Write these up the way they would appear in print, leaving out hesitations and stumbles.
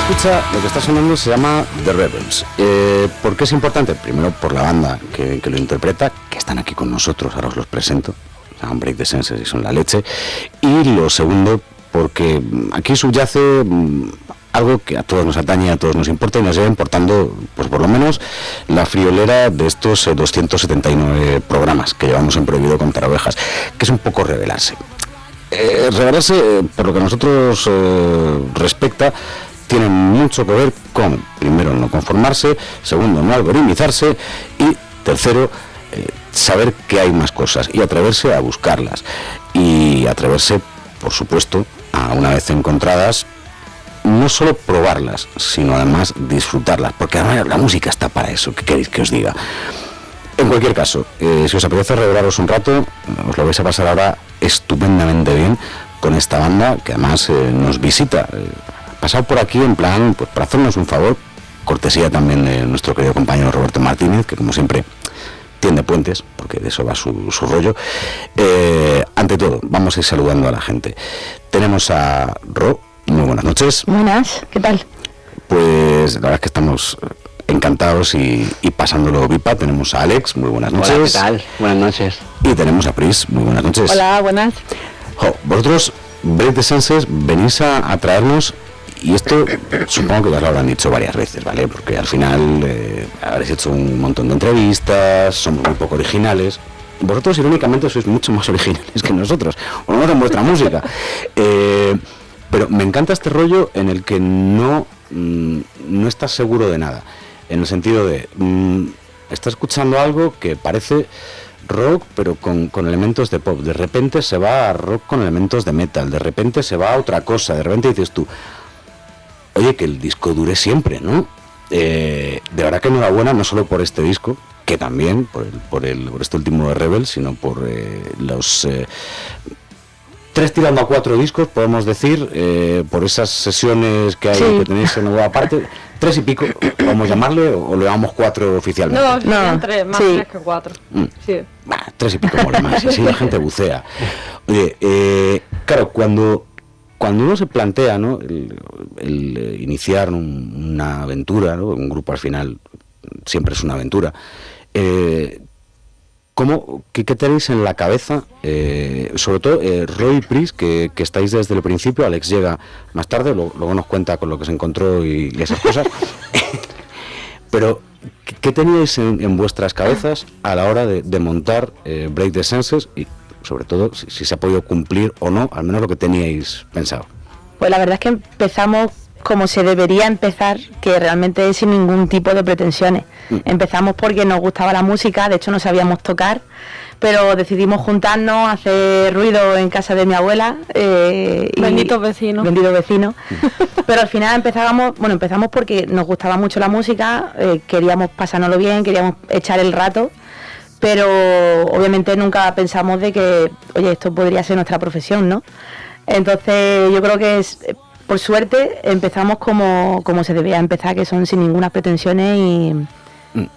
escucha, lo que está sonando se llama The Rebels. ¿Por qué es importante? Primero por la banda que lo interpreta, que están aquí con nosotros, ahora os los presento. Se llaman Break the Senses y son la leche. Y lo segundo, porque aquí subyace algo que a todos nos atañe, a todos nos importa y nos lleva importando, pues por lo menos, la friolera de estos 279 programas que llevamos en Prohibido Contar Ovejas, que es un poco rebelarse. Revelarse, por lo que a nosotros respecta, tiene mucho que ver con, primero, no conformarse, segundo, no algoritmizarse y, tercero, saber que hay más cosas y atreverse a buscarlas y atreverse, por supuesto, a una vez encontradas, no solo probarlas, sino además disfrutarlas, porque además la música está para eso. ¿Qué queréis que os diga? En cualquier caso, si os apetece revelaros un rato, os lo vais a pasar ahora estupendamente bien con esta banda que además nos visita. Pasado por aquí en plan, pues para hacernos un favor, cortesía también de nuestro querido compañero Roberto Martínez, que como siempre tiende puentes, porque de eso va su rollo. Ante todo, vamos a ir saludando a la gente. Tenemos a Ro, muy buenas noches. Buenas, ¿qué tal? Pues la verdad es que estamos encantados y pasándolo pipa. Tenemos a Alex, muy buenas noches. Hola, ¿qué tal? Buenas noches. Y tenemos a Pris, muy buenas noches. Hola, buenas. Vosotros, Break the Senses, venís a traernos, y esto supongo que ya lo habrán dicho varias veces, ¿vale? Porque al final habréis hecho un montón de entrevistas, somos muy poco originales. Vosotros, irónicamente, sois mucho más originales que nosotros, o no en vuestra música. Pero me encanta este rollo en el que no estás seguro de nada. En el sentido de, estás escuchando algo que parece rock, pero con elementos de pop. De repente se va a rock con elementos de metal. De repente se va a otra cosa. De repente dices tú, oye, que el disco dure siempre, ¿no? De verdad que enhorabuena, no solo por este disco, que también por este último de Rebels, sino por los 3 tirando a 4 discos, podemos decir, por esas sesiones que hay, sí, que tenéis en nueva parte, 3 y pico, vamos a llamarle, o le damos 4 oficialmente. No, 3, más sí. 3 que 4. Sí. 3 y pico mola más, y así la gente bucea. Oye, claro, cuando uno se plantea, ¿no?, el iniciar una aventura, ¿no?, un grupo al final siempre es una aventura, ¿qué tenéis en la cabeza? Sobre todo Roy y Pris, que estáis desde el principio. Alex llega más tarde, luego nos cuenta con lo que se encontró y esas cosas. Pero, ¿qué teníais en vuestras cabezas a la hora de montar Break the Senses? Y sobre todo, si se ha podido cumplir o no, al menos lo que teníais pensado. Pues la verdad es que empezamos como se debería empezar, que realmente es sin ningún tipo de pretensiones. Empezamos porque nos gustaba la música, de hecho no sabíamos tocar, pero decidimos juntarnos, hacer ruido en casa de mi abuela. Benditos vecinos. Benditos vecinos. Pero al final empezamos porque nos gustaba mucho la música, queríamos pasárnoslo bien, queríamos echar el rato, pero obviamente nunca pensamos de que, oye, esto podría ser nuestra profesión, ¿no? Entonces yo creo que por suerte empezamos como se debía empezar, que son sin ninguna pretensiones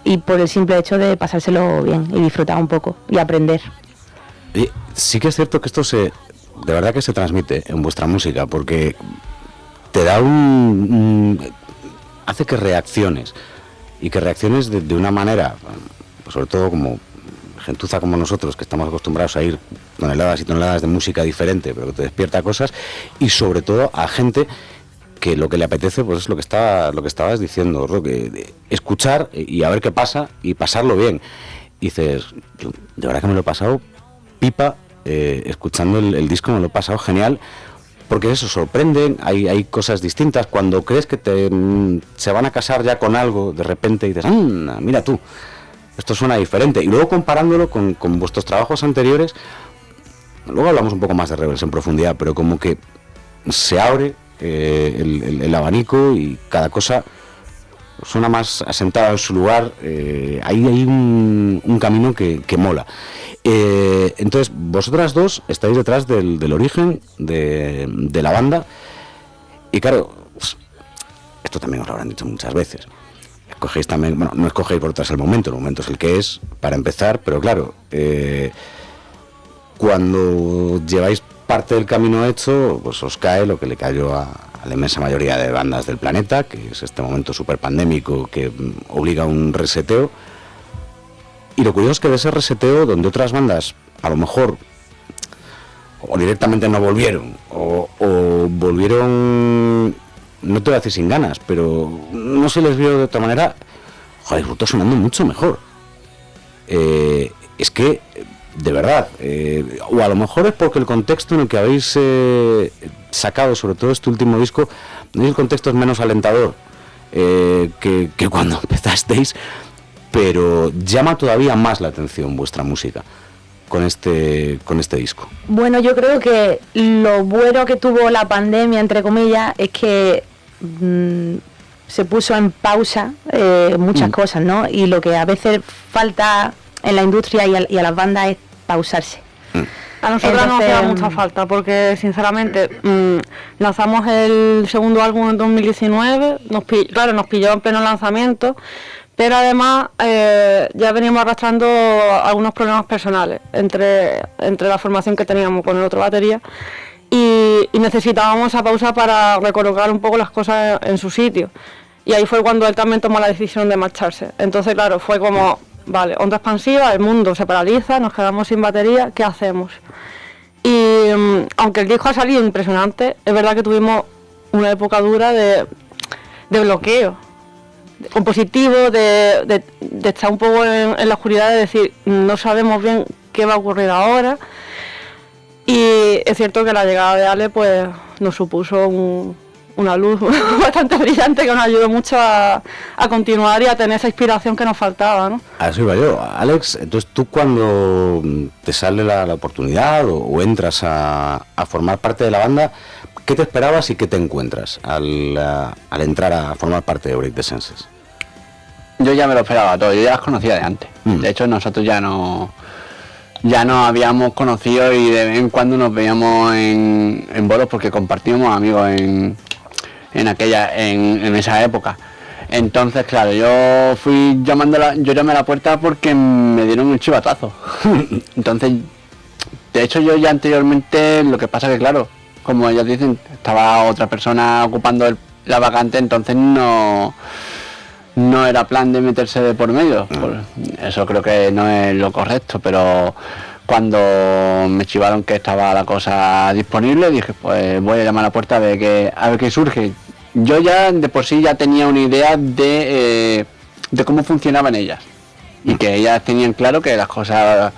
y por el simple hecho de pasárselo bien y disfrutar un poco y aprender. Y sí que es cierto que esto de verdad que se transmite en vuestra música, porque te da hace que reacciones, y que reacciones de una manera, pues sobre todo como gentuza como nosotros, que estamos acostumbrados a ir toneladas y toneladas de música diferente, pero que te despierta cosas, y sobre todo a gente que lo que le apetece, pues es lo que estabas diciendo, que escuchar y a ver qué pasa y pasarlo bien. Y dices, yo de verdad que me lo he pasado pipa, escuchando el disco me lo he pasado genial, porque eso sorprende, hay cosas distintas. Cuando crees que se van a casar ya con algo, de repente dices, mira tú, esto suena diferente. Y luego comparándolo con vuestros trabajos anteriores, luego hablamos un poco más de Rebels en profundidad, pero como que se abre el abanico y cada cosa suena más asentada en su lugar. Hay un camino que mola. Entonces, vosotras dos estáis detrás del origen de la banda. Y claro, pues, esto también os lo habrán dicho muchas veces. Escogéis también, bueno, no escogéis por detrás el momento es el que es para empezar, pero claro, cuando lleváis parte del camino hecho, pues os cae lo que le cayó a la inmensa mayoría de bandas del planeta, que es este momento súper pandémico que obliga a un reseteo. Y lo curioso es que de ese reseteo, donde otras bandas a lo mejor o directamente no volvieron, o volvieron, no te voy a decir sin ganas, pero no se les vio de otra manera, joder, Ruta sonando mucho mejor. Es que, de verdad, o a lo mejor es porque el contexto en el que habéis sacado, sobre todo este último disco, el contexto es menos alentador que cuando empezasteis, pero llama todavía más la atención vuestra música con este disco. Bueno, yo creo que lo bueno que tuvo la pandemia, entre comillas, es que se puso en pausa muchas cosas, ¿no? Y lo que a veces falta en la industria y a las bandas es pausarse. A nosotros nos hacía mucha falta porque sinceramente lanzamos el segundo álbum en 2019, nos pilló en pleno lanzamiento, pero además ya veníamos arrastrando algunos problemas personales entre la formación que teníamos con el otro batería y necesitábamos esa pausa para recolocar un poco las cosas en su sitio. Y ahí fue cuando él también tomó la decisión de marcharse. Entonces, claro, fue como, vale, onda expansiva, el mundo se paraliza, nos quedamos sin batería, ¿qué hacemos? Y aunque el disco ha salido impresionante, es verdad que tuvimos una época dura de bloqueo compositivo, de estar un poco en la oscuridad, de decir, no sabemos bien qué va a ocurrir ahora. Y es cierto que la llegada de Ale pues nos supuso una luz bastante brillante que nos ayudó mucho a continuar y a tener esa inspiración que nos faltaba, ¿no? A eso iba yo. Alex, entonces tú cuando te sale la oportunidad o entras a formar parte de la banda, ¿qué te esperabas y qué te encuentras al entrar a formar parte de Break the Senses? Yo ya me lo esperaba todo, yo ya las conocía de antes. De hecho, nosotros ya nos habíamos conocido y de vez en cuando nos veíamos en bolos porque compartíamos amigos en esa época. Entonces, claro, yo llamé a la puerta porque me dieron un chivatazo. Entonces, de hecho, yo ya anteriormente, lo que pasa que, claro, como ellos dicen, estaba otra persona ocupando la vacante, entonces no era plan de meterse de por medio. Eso creo que no es lo correcto, pero cuando me chivaron que estaba la cosa disponible, dije, pues voy a llamar a la puerta a ver qué surge. Yo ya de por sí ya tenía una idea de cómo funcionaban ellas y que ellas tenían claro que las cosas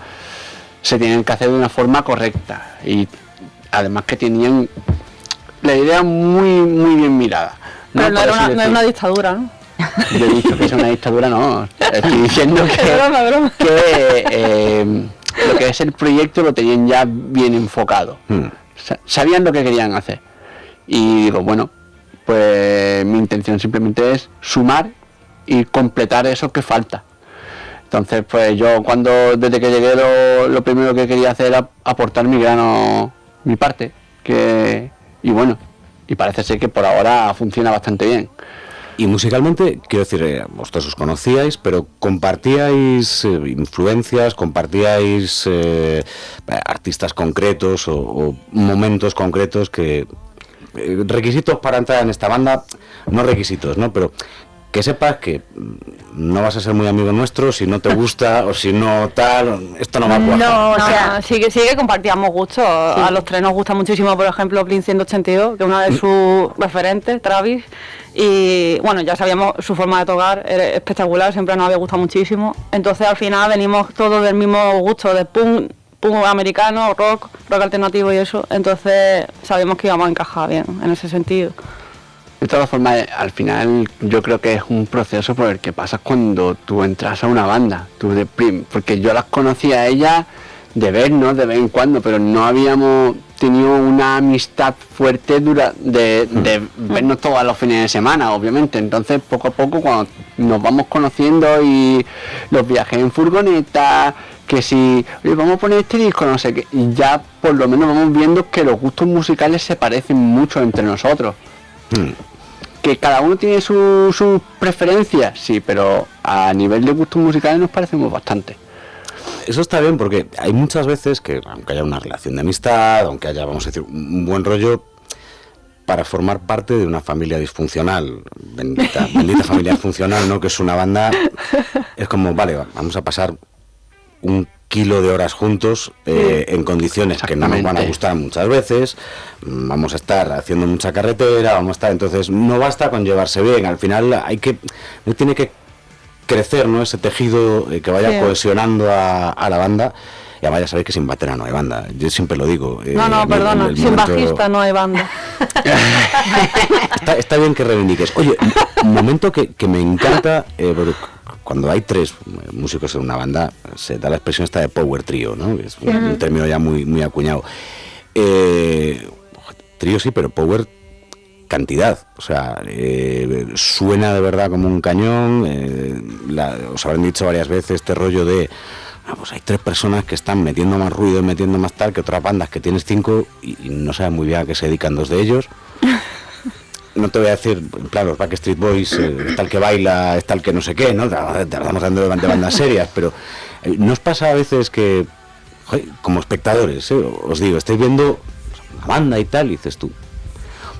se tienen que hacer de una forma correcta y además que tenían la idea muy muy bien mirada. Pero no era una dictadura, ¿no? Yo he dicho que es una dictadura, no. Estoy diciendo que lo que es el proyecto lo tenían ya bien enfocado. Sabían lo que querían hacer. Y digo, bueno, pues mi intención simplemente es sumar y completar eso que falta. Entonces, pues yo desde que llegué lo primero que quería hacer era aportar mi grano, mi parte. Y bueno, y parece ser que por ahora funciona bastante bien. Y musicalmente, quiero decir, vosotros os conocíais, pero compartíais influencias, compartíais artistas concretos o momentos concretos que... requisitos para entrar en esta banda, no requisitos, ¿no? Pero que sepas que no vas a ser muy amigo nuestro si no te gusta o si no tal, esto no va a cuajar. No, o sea, sí que compartíamos gustos. Sí. A los tres nos gusta muchísimo, por ejemplo, Blink 182, que es una de sus referentes, Travis. Y bueno, ya sabíamos su forma de tocar, era espectacular, siempre nos había gustado muchísimo. Entonces al final venimos todos del mismo gusto, de punk americano, rock alternativo y eso. Entonces sabíamos que íbamos a encajar bien en ese sentido. De todas formas, al final yo creo que es un proceso por el que pasas cuando tú entras a una banda, porque yo las conocía a ellas de vernos de vez en cuando, pero no habíamos tenido una amistad fuerte de vernos todos los fines de semana, obviamente. Entonces, poco a poco, cuando nos vamos conociendo y los viajes en furgoneta, que si, oye, vamos a poner este disco, no sé qué, y ya por lo menos vamos viendo que los gustos musicales se parecen mucho entre nosotros. Que cada uno tiene sus preferencias, sí, pero a nivel de gustos musicales nos parecemos bastante. Eso está bien porque hay muchas veces que, aunque haya una relación de amistad, aunque haya, vamos a decir, un buen rollo, para formar parte de una familia disfuncional, bendita familia disfuncional, ¿no? Que es una banda, es como, vale, vamos a pasar 1 kilo de horas juntos en condiciones que no nos van a gustar muchas veces, vamos a estar haciendo mucha carretera, vamos a estar, entonces no basta con llevarse bien, al final tiene que crecer, ¿no? Ese tejido que vaya cohesionando a la banda. Y además ya sabéis que sin batera no hay banda, yo siempre lo digo. Perdona, sin bajista no hay banda. Está bien que reivindiques. Oye, un momento que me encanta, cuando hay 3 músicos en una banda, se da la expresión esta de power trio, ¿no? Es un término ya muy acuñado. Trío sí, pero power cantidad, o sea, suena de verdad como un cañón. Os habrán dicho varias veces este rollo de pues hay 3 personas que están metiendo más ruido y metiendo más tal que otras bandas que tienes 5 y no sabes muy bien a qué se dedican 2 de ellos. No te voy a decir, en plan, los Backstreet Boys, está el que baila, está el que no sé qué, ¿no? Estamos hablando de bandas serias, pero ¿no os pasa a veces que, joder, como espectadores, os digo, estáis viendo una banda y tal, y dices tú,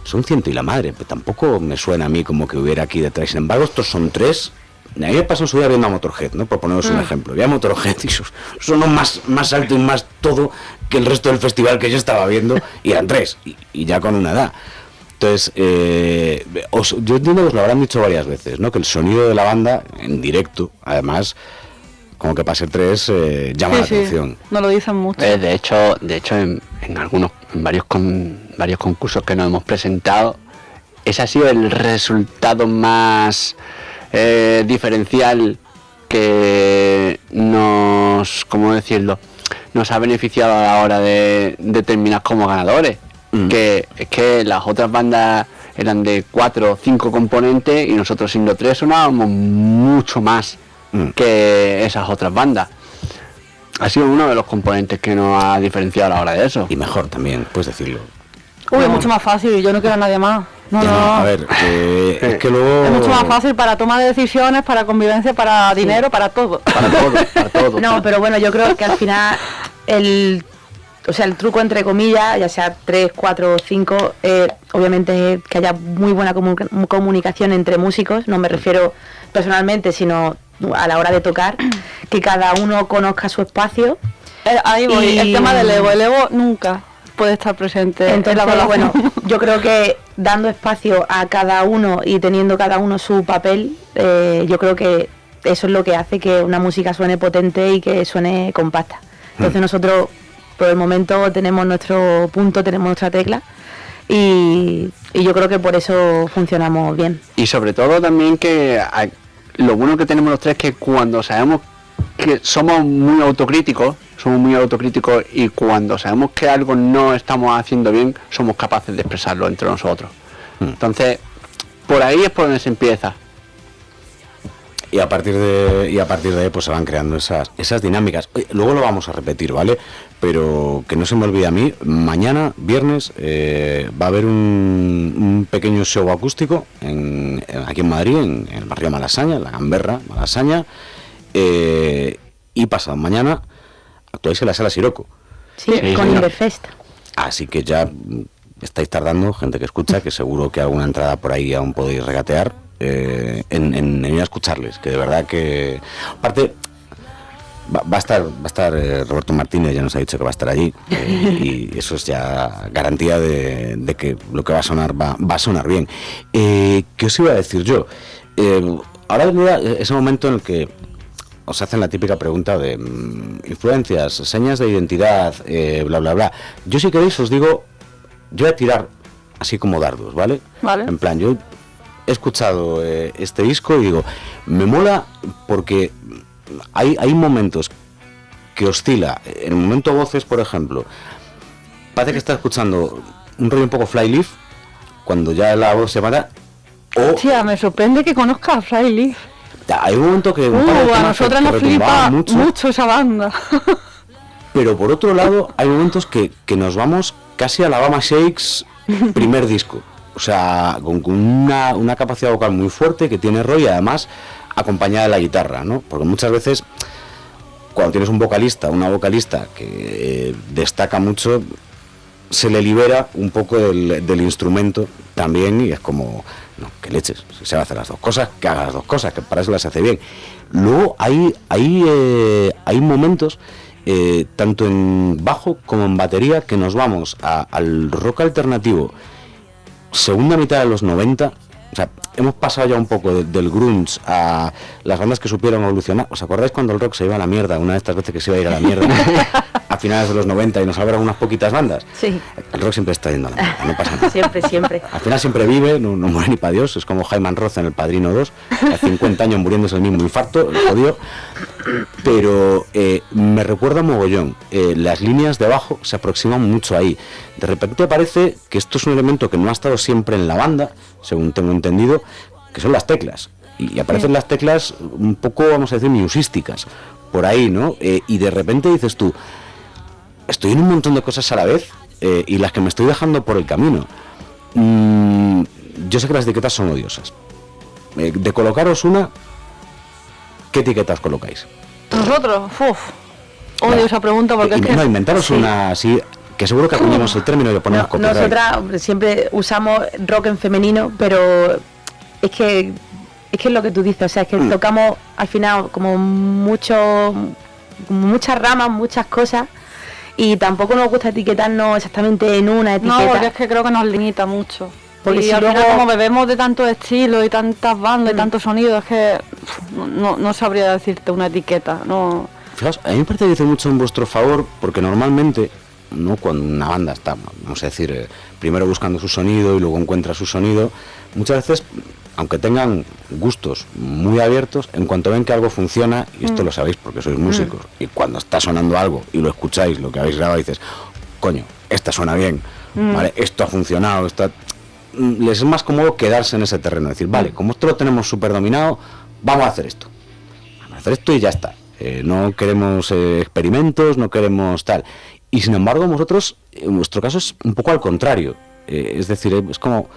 son 100 y la madre, pero tampoco me suena a mí como que hubiera aquí detrás. Sin embargo, estos son 3. A mí me pasó en su día viendo a Motorhead, ¿no? Por poneros un ejemplo. Vi a Motorhead y sonó más alto y más todo que el resto del festival que yo estaba viendo, y eran 3, y ya con una edad. Entonces, yo entiendo que os lo habrán dicho varias veces, ¿no? Que el sonido de la banda, en directo, además, como que para ser 3, llama la atención. No lo dicen mucho. De hecho en varios concursos que nos hemos presentado, ese ha sido el resultado más diferencial que nos ha beneficiado a la hora de terminar como ganadores. Que es que las otras bandas eran de 4 o 5 componentes y nosotros siendo 3 sonábamos mucho más que esas otras bandas. Ha sido uno de los componentes que nos ha diferenciado a la hora de eso. Y mejor también, puedes decirlo. Es mucho más fácil, yo no quiero a nadie más. No. A ver, es que luego... Es mucho más fácil para toma de decisiones, para convivencia, para dinero, para todo. Para todo. No, pero bueno, yo creo que al final el truco, entre comillas, ya sea 3, 4 o 5, obviamente es que haya muy buena comunicación entre músicos, no me refiero personalmente, sino a la hora de tocar, que cada uno conozca su espacio. Ahí voy, el tema del ego. El ego nunca puede estar presente. Entonces, bueno, yo creo que dando espacio a cada uno y teniendo cada uno su papel, yo creo que eso es lo que hace que una música suene potente y que suene compacta. Entonces nosotros, por el momento, tenemos nuestro punto, tenemos nuestra tecla, y yo creo que por eso funcionamos bien. Y sobre todo también que lo bueno que tenemos los 3 es que cuando sabemos que somos muy autocríticos y cuando sabemos que algo no estamos haciendo bien, somos capaces de expresarlo entre nosotros. Entonces, por ahí es por donde se empieza. Y a partir de ahí pues se van creando esas dinámicas. Luego lo vamos a repetir, ¿vale? Pero que no se me olvide a mí, mañana, viernes, va a haber un pequeño show acústico aquí en Madrid, en el barrio Malasaña, la Gamberra, Malasaña, y pasado mañana actuáis en la Sala Siroco. Sí, con Inverfest. Así que ya estáis tardando, gente que escucha, que seguro que alguna entrada por ahí aún podéis regatear. En ir a escucharles, que de verdad que aparte va a estar Roberto Martínez, ya nos ha dicho que va a estar allí, y eso es ya garantía de que lo que va a sonar va a sonar bien. ¿Qué os iba a decir yo? Ahora vendría ese momento en el que os hacen la típica pregunta de influencias, señas de identidad, bla bla bla. Yo, si queréis, os digo, yo voy a tirar así como dardos, ¿vale? En plan, yo he escuchado este disco y digo, me mola porque hay momentos que oscila. En el momento voces, por ejemplo, parece que está escuchando un rollo un poco Flyleaf, cuando ya la voz se mata. Tía, me sorprende que conozcas a Flyleaf. Hay un momento que... a nosotras nos flipa mucho esa banda. Pero por otro lado, hay momentos que nos vamos casi a Alabama Shakes primer disco. O sea, con una capacidad vocal muy fuerte que tiene Roy, además acompañada de la guitarra, ¿no? Porque muchas veces, cuando tienes una vocalista que destaca mucho, se le libera un poco del instrumento también, y es como, no, que leches, si se va a hacer las dos cosas, que haga las dos cosas, que para eso las hace bien. Luego hay momentos, tanto en bajo como en batería, que nos vamos al rock alternativo, segunda mitad de los 90. O sea, hemos pasado ya un poco del grunge a las bandas que supieron evolucionar. ¿Os acordáis cuando el rock se iba a la mierda? Una de estas veces que se iba a ir a la mierda a finales de los 90 y nos salvaron unas poquitas bandas. Sí. El rock siempre está yendo a la mierda, no pasa nada. Siempre. Al final siempre vive, no muere ni para Dios. Es como Jaime Roth en El Padrino 2, a 50 años muriéndose el mismo infarto, el jodido. Pero me recuerda mogollón. Las líneas de bajo se aproximan mucho ahí. De repente parece que esto es un elemento que no ha estado siempre en la banda, según tengo entendido, que son las teclas. Y aparecen las teclas un poco, vamos a decir, musísticas, por ahí, ¿no? Y de repente dices tú, estoy en un montón de cosas a la vez, y las que me estoy dejando por el camino. Yo sé que las etiquetas son odiosas. De colocaros una, ¿qué etiquetas colocáis? Nosotros, odio esa pregunta porque es que... No, inventaros una así, que seguro que acuñamos el término y lo ponemos copyright. Nosotras siempre usamos rock en femenino, pero es que es lo que tú dices, o sea, es que tocamos al final como muchas ramas, muchas cosas, y tampoco nos gusta etiquetarnos exactamente en una etiqueta. No, porque es que creo que nos limita mucho. Porque y si al luego... final, como bebemos de tantos estilos y tantas bandas y tantos sonidos, es que no sabría decirte una etiqueta, no. Fijaos, a mí me parece que dice mucho en vuestro favor, porque normalmente, ¿no?, cuando una banda está, vamos a decir, primero buscando su sonido y luego encuentra su sonido, muchas veces, aunque tengan gustos muy abiertos, en cuanto ven que algo funciona, y esto lo sabéis porque sois músicos, y cuando está sonando algo y lo escucháis, lo que habéis grabado, dices, coño, esta suena bien, ¿vale? Esto ha funcionado, les es más cómodo quedarse en ese terreno, decir, vale, como esto lo tenemos súper dominado, vamos a hacer esto y ya está. No queremos experimentos, no queremos tal. Y sin embargo, vosotros, en vuestro caso es un poco al contrario. Es decir, es como,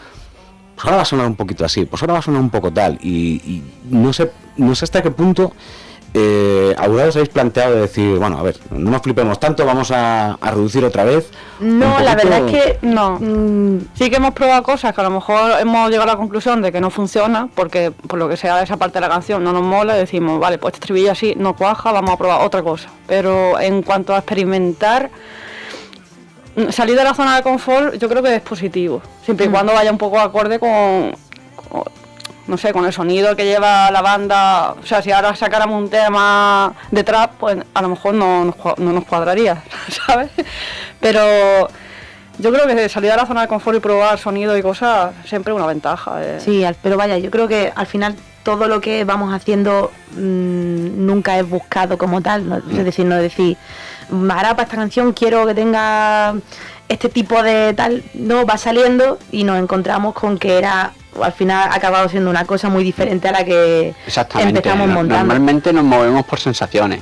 pues ahora va a sonar un poquito así, pues ahora va a sonar un poco tal. Y no sé hasta qué punto ¿alguna vez habéis planteado de decir, bueno, a ver, no nos flipemos tanto, vamos a reducir otra vez? No, la verdad es que no. Sí que hemos probado cosas que a lo mejor hemos llegado a la conclusión de que no funciona, porque por lo que sea esa parte de la canción no nos mola, y decimos, vale, pues este estribillo así no cuaja, vamos a probar otra cosa. Pero en cuanto a experimentar, salir de la zona de confort, yo creo que es positivo, siempre y cuando vaya un poco acorde con no sé, con el sonido que lleva la banda. O sea, si ahora sacáramos un tema de trap, pues a lo mejor no nos cuadraría, ¿sabes? Pero yo creo que salir de la zona de confort y probar sonido y cosas siempre es una ventaja. Sí, pero vaya, yo creo que al final todo lo que vamos haciendo nunca es buscado como tal, ¿no? Es decir, no decir, ahora para esta canción quiero que tenga este tipo de tal, no, va saliendo y nos encontramos con que al final ha acabado siendo una cosa muy diferente a la que empezamos montando. Normalmente nos movemos por sensaciones,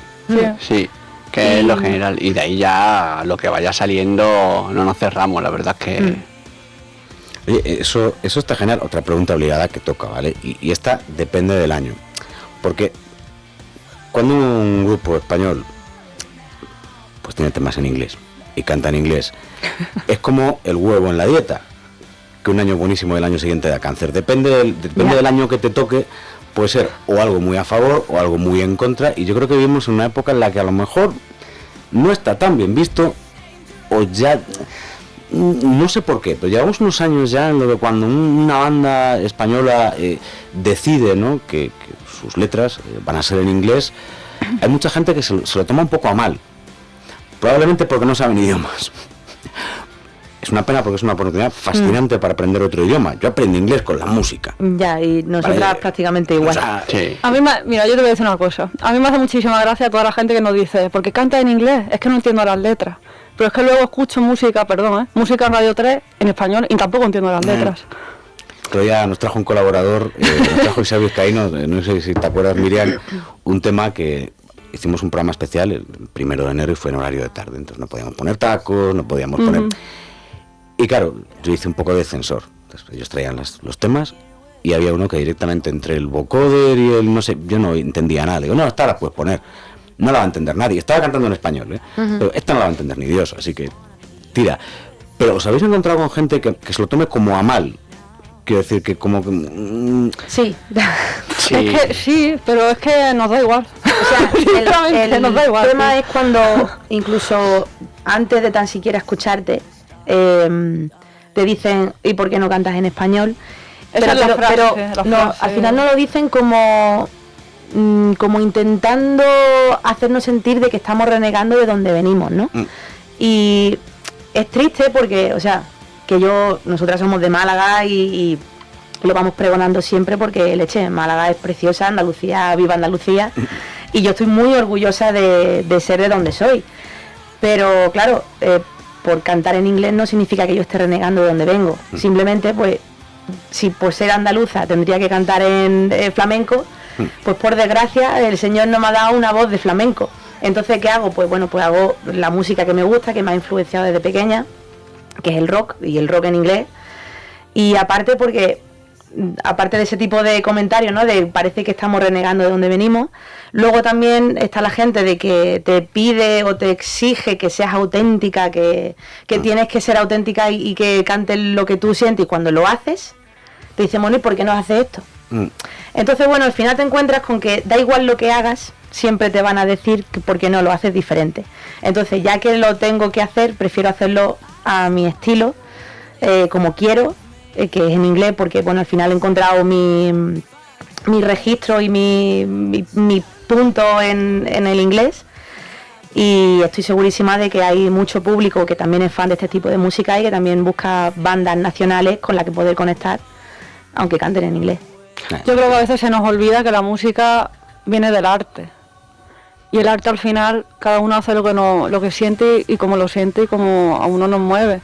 sí, que es lo general, y de ahí ya lo que vaya saliendo no nos cerramos, la verdad es que... Oye, eso está genial. Otra pregunta obligada que toca, ¿vale? Y esta depende del año, porque cuando un grupo español pues tiene temas en inglés y canta en inglés, es como el huevo en la dieta, que un año buenísimo y el año siguiente da cáncer. Depende del año que te toque, puede ser o algo muy a favor o algo muy en contra, y yo creo que vivimos en una época en la que a lo mejor no está tan bien visto, o ya no sé por qué, pero llevamos unos años ya en lo que cuando una banda española decide, ¿no?, que sus letras van a ser en inglés, hay mucha gente que se lo toma un poco a mal, probablemente porque no saben idiomas. Es una pena porque es una oportunidad fascinante para aprender otro idioma. Yo aprendí inglés con la música. Ya, y nosotras prácticamente igual. O sea, sí. A mí, mira, yo te voy a decir una cosa. A mí me hace muchísima gracia toda la gente que nos dice, porque canta en inglés, es que no entiendo las letras. Pero es que luego escucho música en Radio 3 en español y tampoco entiendo las letras. Pero ya nos trajo un colaborador, nos trajo Isabel Vizcaíno, no sé si te acuerdas, Miriam, un tema que hicimos un programa especial el 1 de enero y fue en horario de tarde, entonces no podíamos poner tacos, no podíamos poner... Y claro, yo hice un poco de censor. Entonces, ellos traían los temas y había uno que directamente entre el vocoder y el no sé, yo no entendía nada. Digo, no, esta la puedes poner. No la va a entender nadie. Estaba cantando en español, pero esta no la va a entender ni Dios, así que tira. Pero os habéis encontrado con gente que se lo tome como a mal. Quiero decir que como que... Sí. Sí. Es que sí, pero es que nos da igual. O sea, Sinceramente, nos da igual. El tema sí. es cuando, incluso antes de tan siquiera escucharte, te dicen, ¿y por qué no cantas en español? Esa es la frase, la no, frase. al final no lo dicen como intentando hacernos sentir de que estamos renegando de donde venimos, ¿no? Y es triste porque, o sea, que nosotras somos de Málaga y lo vamos pregonando siempre porque leche, Málaga es preciosa, Andalucía, viva Andalucía, y yo estoy muy orgullosa de ser de donde soy. Pero claro, por cantar en inglés no significa que yo esté renegando de donde vengo. Simplemente, pues, si por ser andaluza tendría que cantar en flamenco, pues por desgracia el Señor no me ha dado una voz de flamenco. Entonces, ¿qué hago? Pues bueno, pues hago la música que me gusta, que me ha influenciado desde pequeña, que es el rock, y el rock en inglés. Y aparte de ese tipo de comentarios, ¿no? De parece que estamos renegando de donde venimos. Luego también está la gente de que te pide o te exige que seas auténtica, que tienes que ser auténtica y que cantes lo que tú sientes, y cuando lo haces, te dicen, bueno, ¿y por qué no haces esto? Entonces, bueno, al final te encuentras con que da igual lo que hagas, siempre te van a decir que por qué no lo haces diferente. Entonces, ya que lo tengo que hacer, prefiero hacerlo a mi estilo, como quiero, que es en inglés, porque bueno, al final he encontrado mi registro y mi punto en el inglés, y estoy segurísima de que hay mucho público que también es fan de este tipo de música y que también busca bandas nacionales con las que poder conectar, aunque canten en inglés. Yo creo que a veces se nos olvida que la música viene del arte. Y el arte al final, cada uno hace lo que siente y cómo lo siente y cómo a uno nos mueve.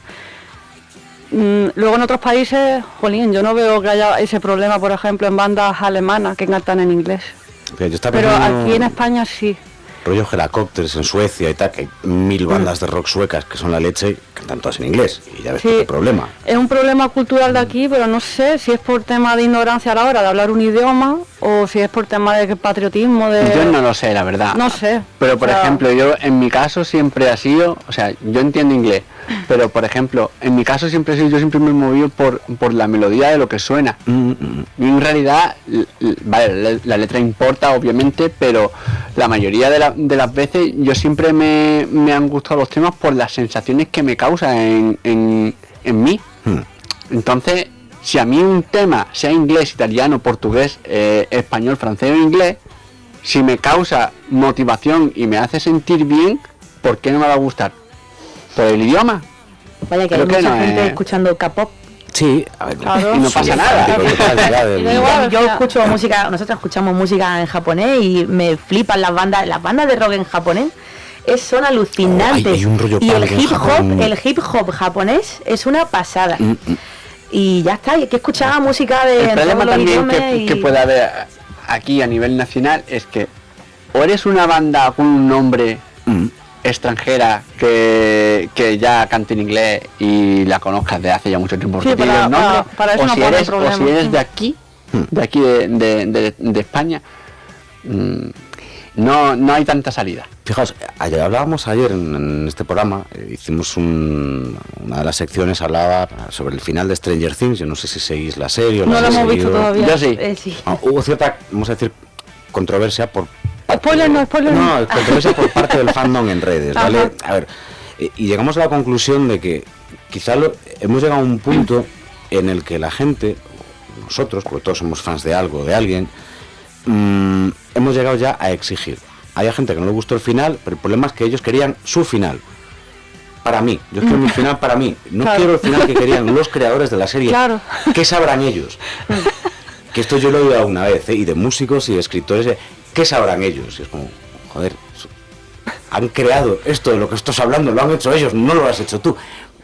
Luego en otros países, jolín, yo no veo que haya ese problema, por ejemplo, en bandas alemanas que cantan en inglés. Pero aquí en España sí. Rollo Helicopters en Suecia y tal, que hay 1000 bandas de rock suecas que son la leche y cantan todas en inglés. Y ya ves qué problema. Es un problema cultural de aquí, pero no sé si es por tema de ignorancia a la hora de hablar un idioma o si es por tema de patriotismo. Yo no lo sé, la verdad. No sé. Pero por ejemplo, yo en mi caso siempre ha sido, o sea, yo entiendo inglés, pero por ejemplo, en mi caso siempre ha sido, yo siempre me he movido por la melodía de lo que suena. Y en realidad, vale, la letra importa obviamente, pero la mayoría de las veces yo siempre me han gustado los temas por las sensaciones que me causa en mí. Entonces, si a mí un tema, sea inglés, italiano, portugués, español, francés o inglés, si me causa motivación y me hace sentir bien, ¿por qué no me va a gustar? ¿Por el idioma? Vaya, que hay mucha gente escuchando K-pop. Sí, a ver, claro. Y no pasa nada. Yo escucho música, nosotros escuchamos música en japonés y me flipan las bandas de rock en japonés. Son alucinantes. Hay un rollo y el hip hop japonés es una pasada. Y ya está, hay que escuchar música de el problema también que puede haber aquí a nivel nacional es que o eres una banda con un nombre extranjera que ya cante en inglés y la conozcas de hace ya mucho tiempo, sí, para eso o, no si eres de aquí, de España, no hay tanta salida. Fijaos, hablábamos ayer en este programa, hicimos una de las secciones, hablaba sobre el final de Stranger Things. Yo no sé si seguís la serie o no la hemos visto todavía. Yo sí. Sí. Hubo cierta, vamos a decir, controversia por... Spoiler no. No, controversia por parte del fandom en redes, ¿vale? Ajá. A ver, y llegamos a la conclusión de que quizá hemos llegado a un punto en el que la gente, nosotros, porque todos somos fans de algo, de alguien, hemos llegado ya a exigir. Hay gente que no le gustó el final, pero el problema es que ellos querían su final. Para mí, yo quiero mi final para mí. No quiero el final que querían los creadores de la serie. Claro. ¿Qué sabrán ellos? Que esto yo lo he oído alguna vez, y de músicos y de escritores. ¿Qué sabrán ellos? Y es como, joder, han creado esto de lo que estás hablando, lo han hecho ellos, no lo has hecho tú.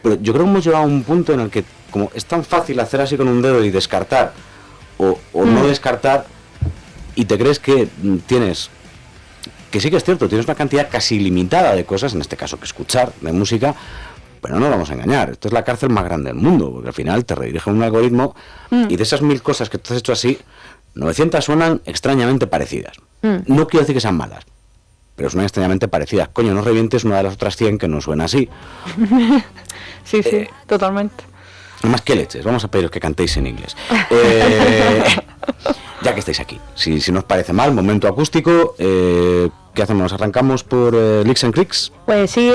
Pero yo creo que hemos llegado a un punto en el que, como es tan fácil hacer así con un dedo y descartar, o no descartar, y te crees que tienes, que sí que es cierto, tienes una cantidad casi ilimitada de cosas, en este caso que escuchar, de música, pero no nos vamos a engañar, esto es la cárcel más grande del mundo, porque al final te redirige un algoritmo, y de esas 1000 cosas que tú has hecho así, 900 suenan extrañamente parecidas. No quiero decir que sean malas, pero son extrañamente parecidas. Coño, no revientes una de las otras 100 que no suena así. Sí, totalmente. Más que leches, vamos a pediros que cantéis en inglés. Ya que estáis aquí, si no os parece mal, momento acústico, ¿qué hacemos? ¿Nos arrancamos por Licks and Creeks? Pues sí,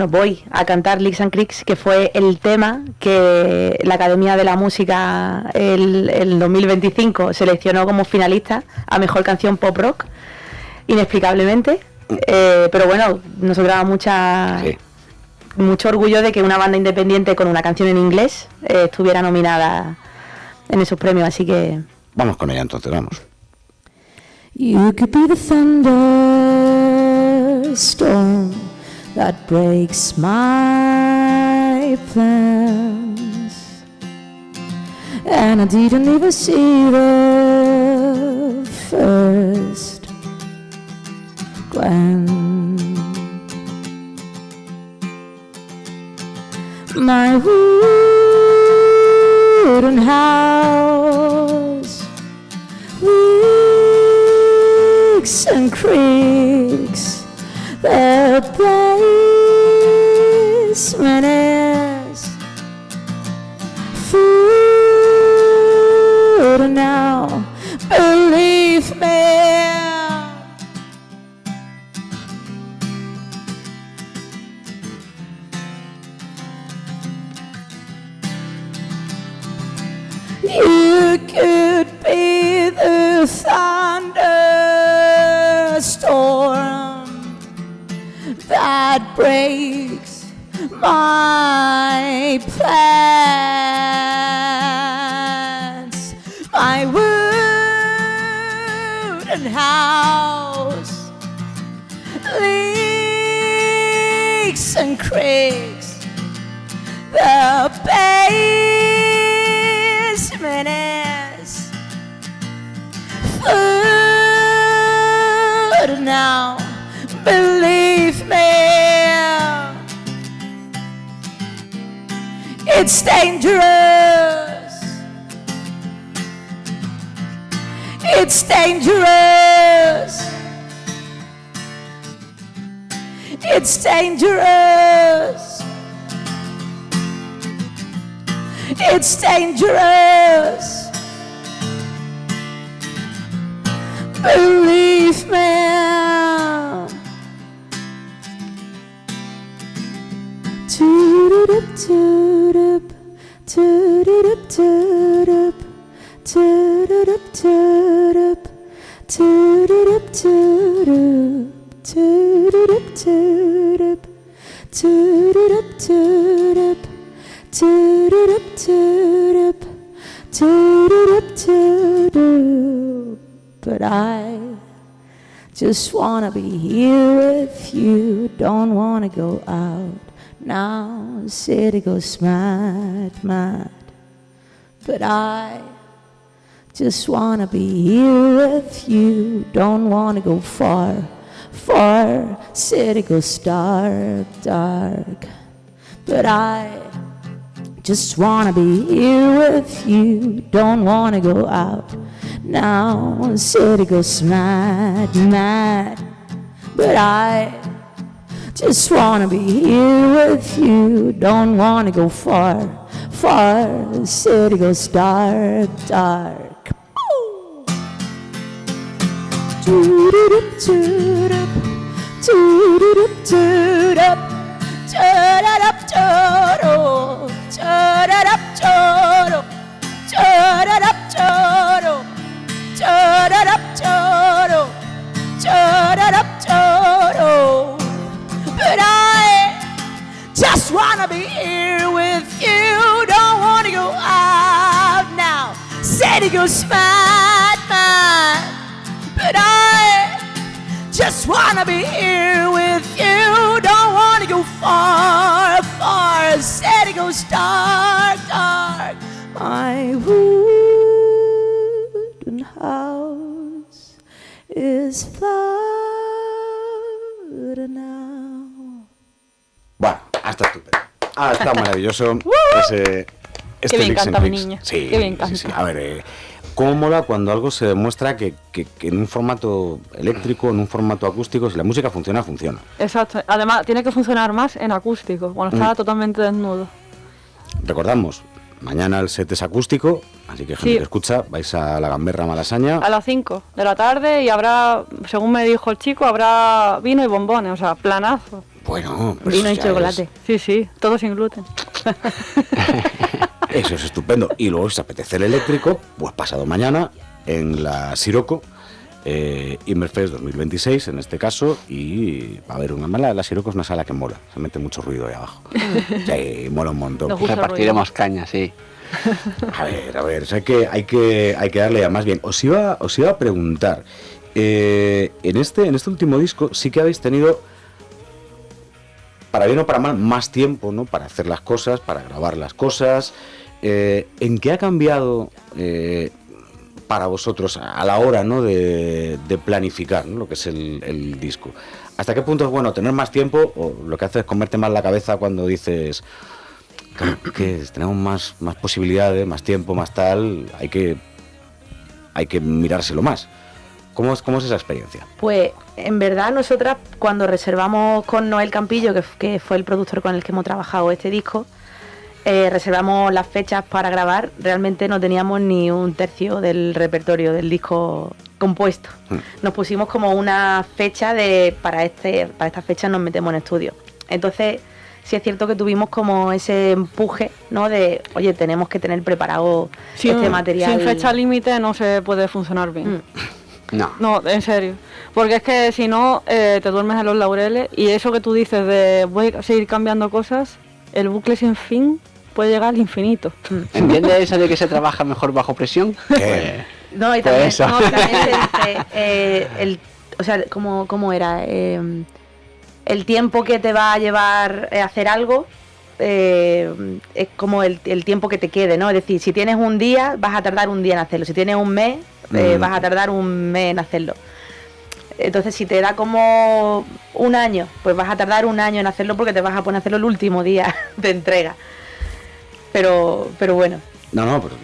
voy a cantar Licks and Creeks, que fue el tema que la Academia de la Música el 2025 seleccionó como finalista a Mejor Canción Pop Rock, inexplicablemente. Pero bueno, nosotros damos mucho orgullo de que una banda independiente con una canción en inglés estuviera nominada en esos premios, así que... Vamos con ella entonces, vamos. You could be the thunderstorm that breaks my plans, and I didn't even see the first glance. My wooden house, leaks and creaks, the basement is food now, believe me. You could be the thunderstorm that breaks my plans, my wooden house, leaks and creaks, the basement is food now, believe me. It's dangerous, it's dangerous, it's dangerous, it's dangerous, believe me. Toot-up, toot-up, toot-up, toot-up, toot-up, toot-up, toot-up, toot-up, toot-up, toot-up, toot-up, toot-up, toot-up, toot-up, toot-up, toot-up. But I just wanna be here with you, don't wanna go out. Now city goes mad, mad. But I just wanna be here with you, don't wanna go far, far. City goes dark, dark. But I just wanna be here with you, don't wanna go out. Now city goes mad, mad. But I just wanna be here with you, don't wanna go far, far. The city goes dark, dark. Toot-up, toot-up, toot-up, toot-up, toot-up, toot-up, toot-up, toot-up, toot-up, toot-up, toot-up, toot-up, toot-up, toot-up. But I just wanna be here with you, don't wanna go out now. City goes mad, mad. But I just wanna be here with you, don't wanna go far, far. City goes dark, dark. My wooden house is flooded now. Bueno, hasta estupendo. Está maravilloso Que me Licks encanta and mi Clicks. niña. Sí, Que me encanta. sí. A ver, cómo mola cuando algo se demuestra que en un formato eléctrico, en un formato acústico, si la música funciona, funciona. Exacto. Además, tiene que funcionar más en acústico, cuando está totalmente desnudo. Recordamos, mañana el set es acústico, así que gente Sí. que escucha, vais a la Gamberra Malasaña. A las 5 de la tarde y habrá, según me dijo el chico, habrá vino y bombones, o sea, planazo. Bueno, pues Vino y ya chocolate. Sí, todo sin gluten. Eso es estupendo. Y luego, si os apetece el eléctrico, pues pasado mañana en la Siroco, Inmerfest 2026 en este caso, y va a haber una mala. La Siroco es una sala que mola, se mete mucho ruido ahí abajo. Sí, mola un montón. Nos gusta el Repartiremos caña, sí. A ver, o sea, hay que darle ya más bien. Os iba a preguntar, en este último disco sí que habéis tenido, para bien o para mal, más tiempo, ¿no? Para hacer las cosas, para grabar las cosas. ¿En qué ha cambiado para vosotros a la hora, ¿no? de planificar, ¿no? Lo que es el disco? ¿Hasta qué punto es bueno tener más tiempo o lo que hace es comerte más la cabeza cuando dices que tenemos más posibilidades, más tiempo, más tal, hay que mirárselo más? ¿Cómo es esa experiencia? Pues en verdad nosotras cuando reservamos con Noel Campillo, que fue el productor con el que hemos trabajado este disco, reservamos las fechas para grabar, realmente no teníamos ni un tercio del repertorio del disco compuesto. Nos pusimos como una fecha para esta fecha nos metemos en estudio. Entonces sí es cierto que tuvimos como ese empuje, ¿no? De, oye, tenemos que tener preparado este material. Sin fecha límite no se puede funcionar bien. No, en serio. Porque es que si no, te duermes en los laureles y eso que tú dices de voy a seguir cambiando cosas, el bucle sin fin puede llegar al infinito. ¿Entiendes eso de que se trabaja mejor bajo presión? No, y también, se dice, o sea, ¿cómo era? El tiempo que te va a llevar a hacer algo es como el tiempo que te quede, ¿no? Es decir, si tienes un día, vas a tardar un día en hacerlo. Si tienes un mes, vas a tardar un mes en hacerlo. Entonces, si te da como un año, pues vas a tardar un año en hacerlo porque te vas a poner a hacerlo el último día de entrega. Pero bueno. No, pero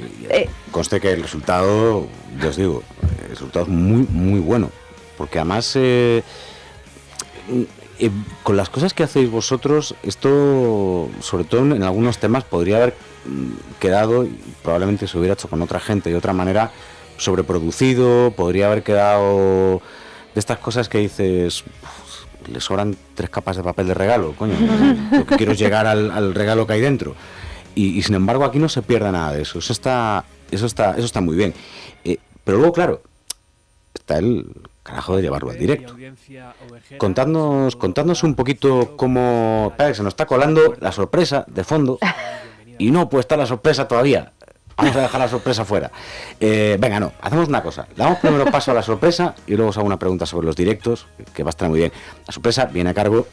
conste que el resultado, ya os digo, el resultado es muy, muy bueno. Porque además, con las cosas que hacéis vosotros, esto, sobre todo en algunos temas, podría haber quedado, y probablemente se hubiera hecho con otra gente de otra manera, sobreproducido, podría haber quedado de estas cosas que dices, le sobran 3 capas de papel de regalo, coño, lo que quiero es llegar al regalo que hay dentro. Y sin embargo aquí no se pierde nada de eso. Eso está muy bien. Pero luego, claro, está el carajo de llevarlo al directo. Contadnos un poquito cómo... Espera, que se nos está colando la sorpresa de fondo. Y no puede estar la sorpresa todavía. Vamos a dejar la sorpresa fuera. Venga, no, hacemos una cosa. Le damos primero paso a la sorpresa y luego os hago una pregunta sobre los directos, que va a estar muy bien. La sorpresa viene a cargo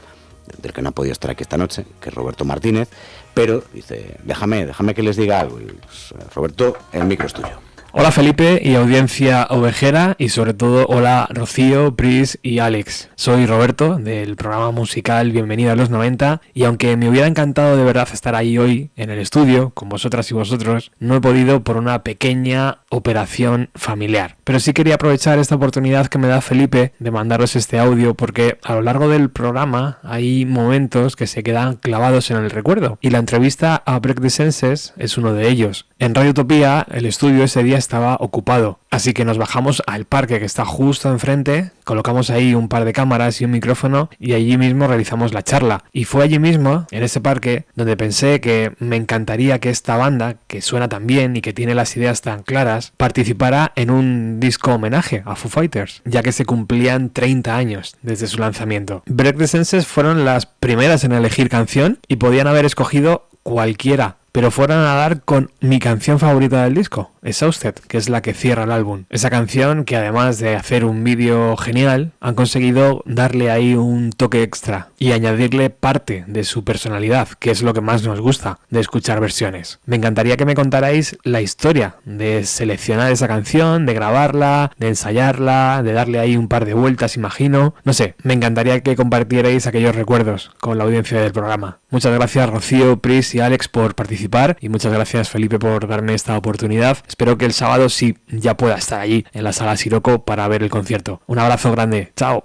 del que no ha podido estar aquí esta noche, que es Roberto Martínez, pero dice, déjame que les diga algo. Y, pues, Roberto, el micro es tuyo. Hola Felipe y audiencia ovejera, y sobre todo hola Rocío, Pris y Alex. Soy Roberto del programa musical Bienvenido a los 90, y aunque me hubiera encantado de verdad estar ahí hoy en el estudio con vosotras y vosotros, no he podido por una pequeña operación familiar. Pero sí quería aprovechar esta oportunidad que me da Felipe de mandaros este audio, porque a lo largo del programa hay momentos que se quedan clavados en el recuerdo, y la entrevista a Break the Senses es uno de ellos. En Radio Utopía el estudio ese día estaba ocupado, así que nos bajamos al parque que está justo enfrente, colocamos ahí un par de cámaras y un micrófono y allí mismo realizamos la charla. Y fue allí mismo, en ese parque, donde pensé que me encantaría que esta banda, que suena tan bien y que tiene las ideas tan claras, participara en un disco homenaje a Foo Fighters, ya que se cumplían 30 años desde su lanzamiento. Break the Senses fueron las primeras en elegir canción y podían haber escogido cualquiera, pero fueron a dar con mi canción favorita del disco, Exhausted, que es la que cierra el álbum. Esa canción que, además de hacer un vídeo genial, han conseguido darle ahí un toque extra y añadirle parte de su personalidad, que es lo que más nos gusta de escuchar versiones. Me encantaría que me contarais la historia de seleccionar esa canción, de grabarla, de ensayarla, de darle ahí un par de vueltas, imagino. No sé, me encantaría que compartierais aquellos recuerdos con la audiencia del programa. Muchas gracias Rocío, Pris y Alex por participar participar y muchas gracias, Felipe, por darme esta oportunidad. Espero que el sábado sí ya pueda estar allí en la Sala Siroco para ver el concierto. Un abrazo grande, chao.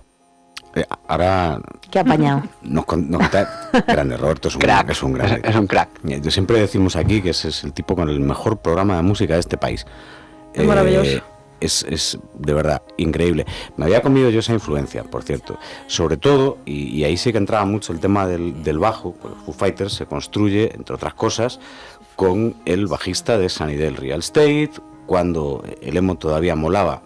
Ahora... Qué apañado. Nos cuenta grande, Roberto es un Crack. Es un grande. Es un crack. Yo siempre decimos aquí que ese es el tipo con el mejor programa de música de este país. Es maravilloso. Es de verdad increíble. Me había comido yo esa influencia, por cierto. Sobre todo, y ahí sí que entraba mucho el tema del bajo, pues Foo Fighters se construye, entre otras cosas, con el bajista de Sunny Del Real Estate, cuando el emo todavía molaba.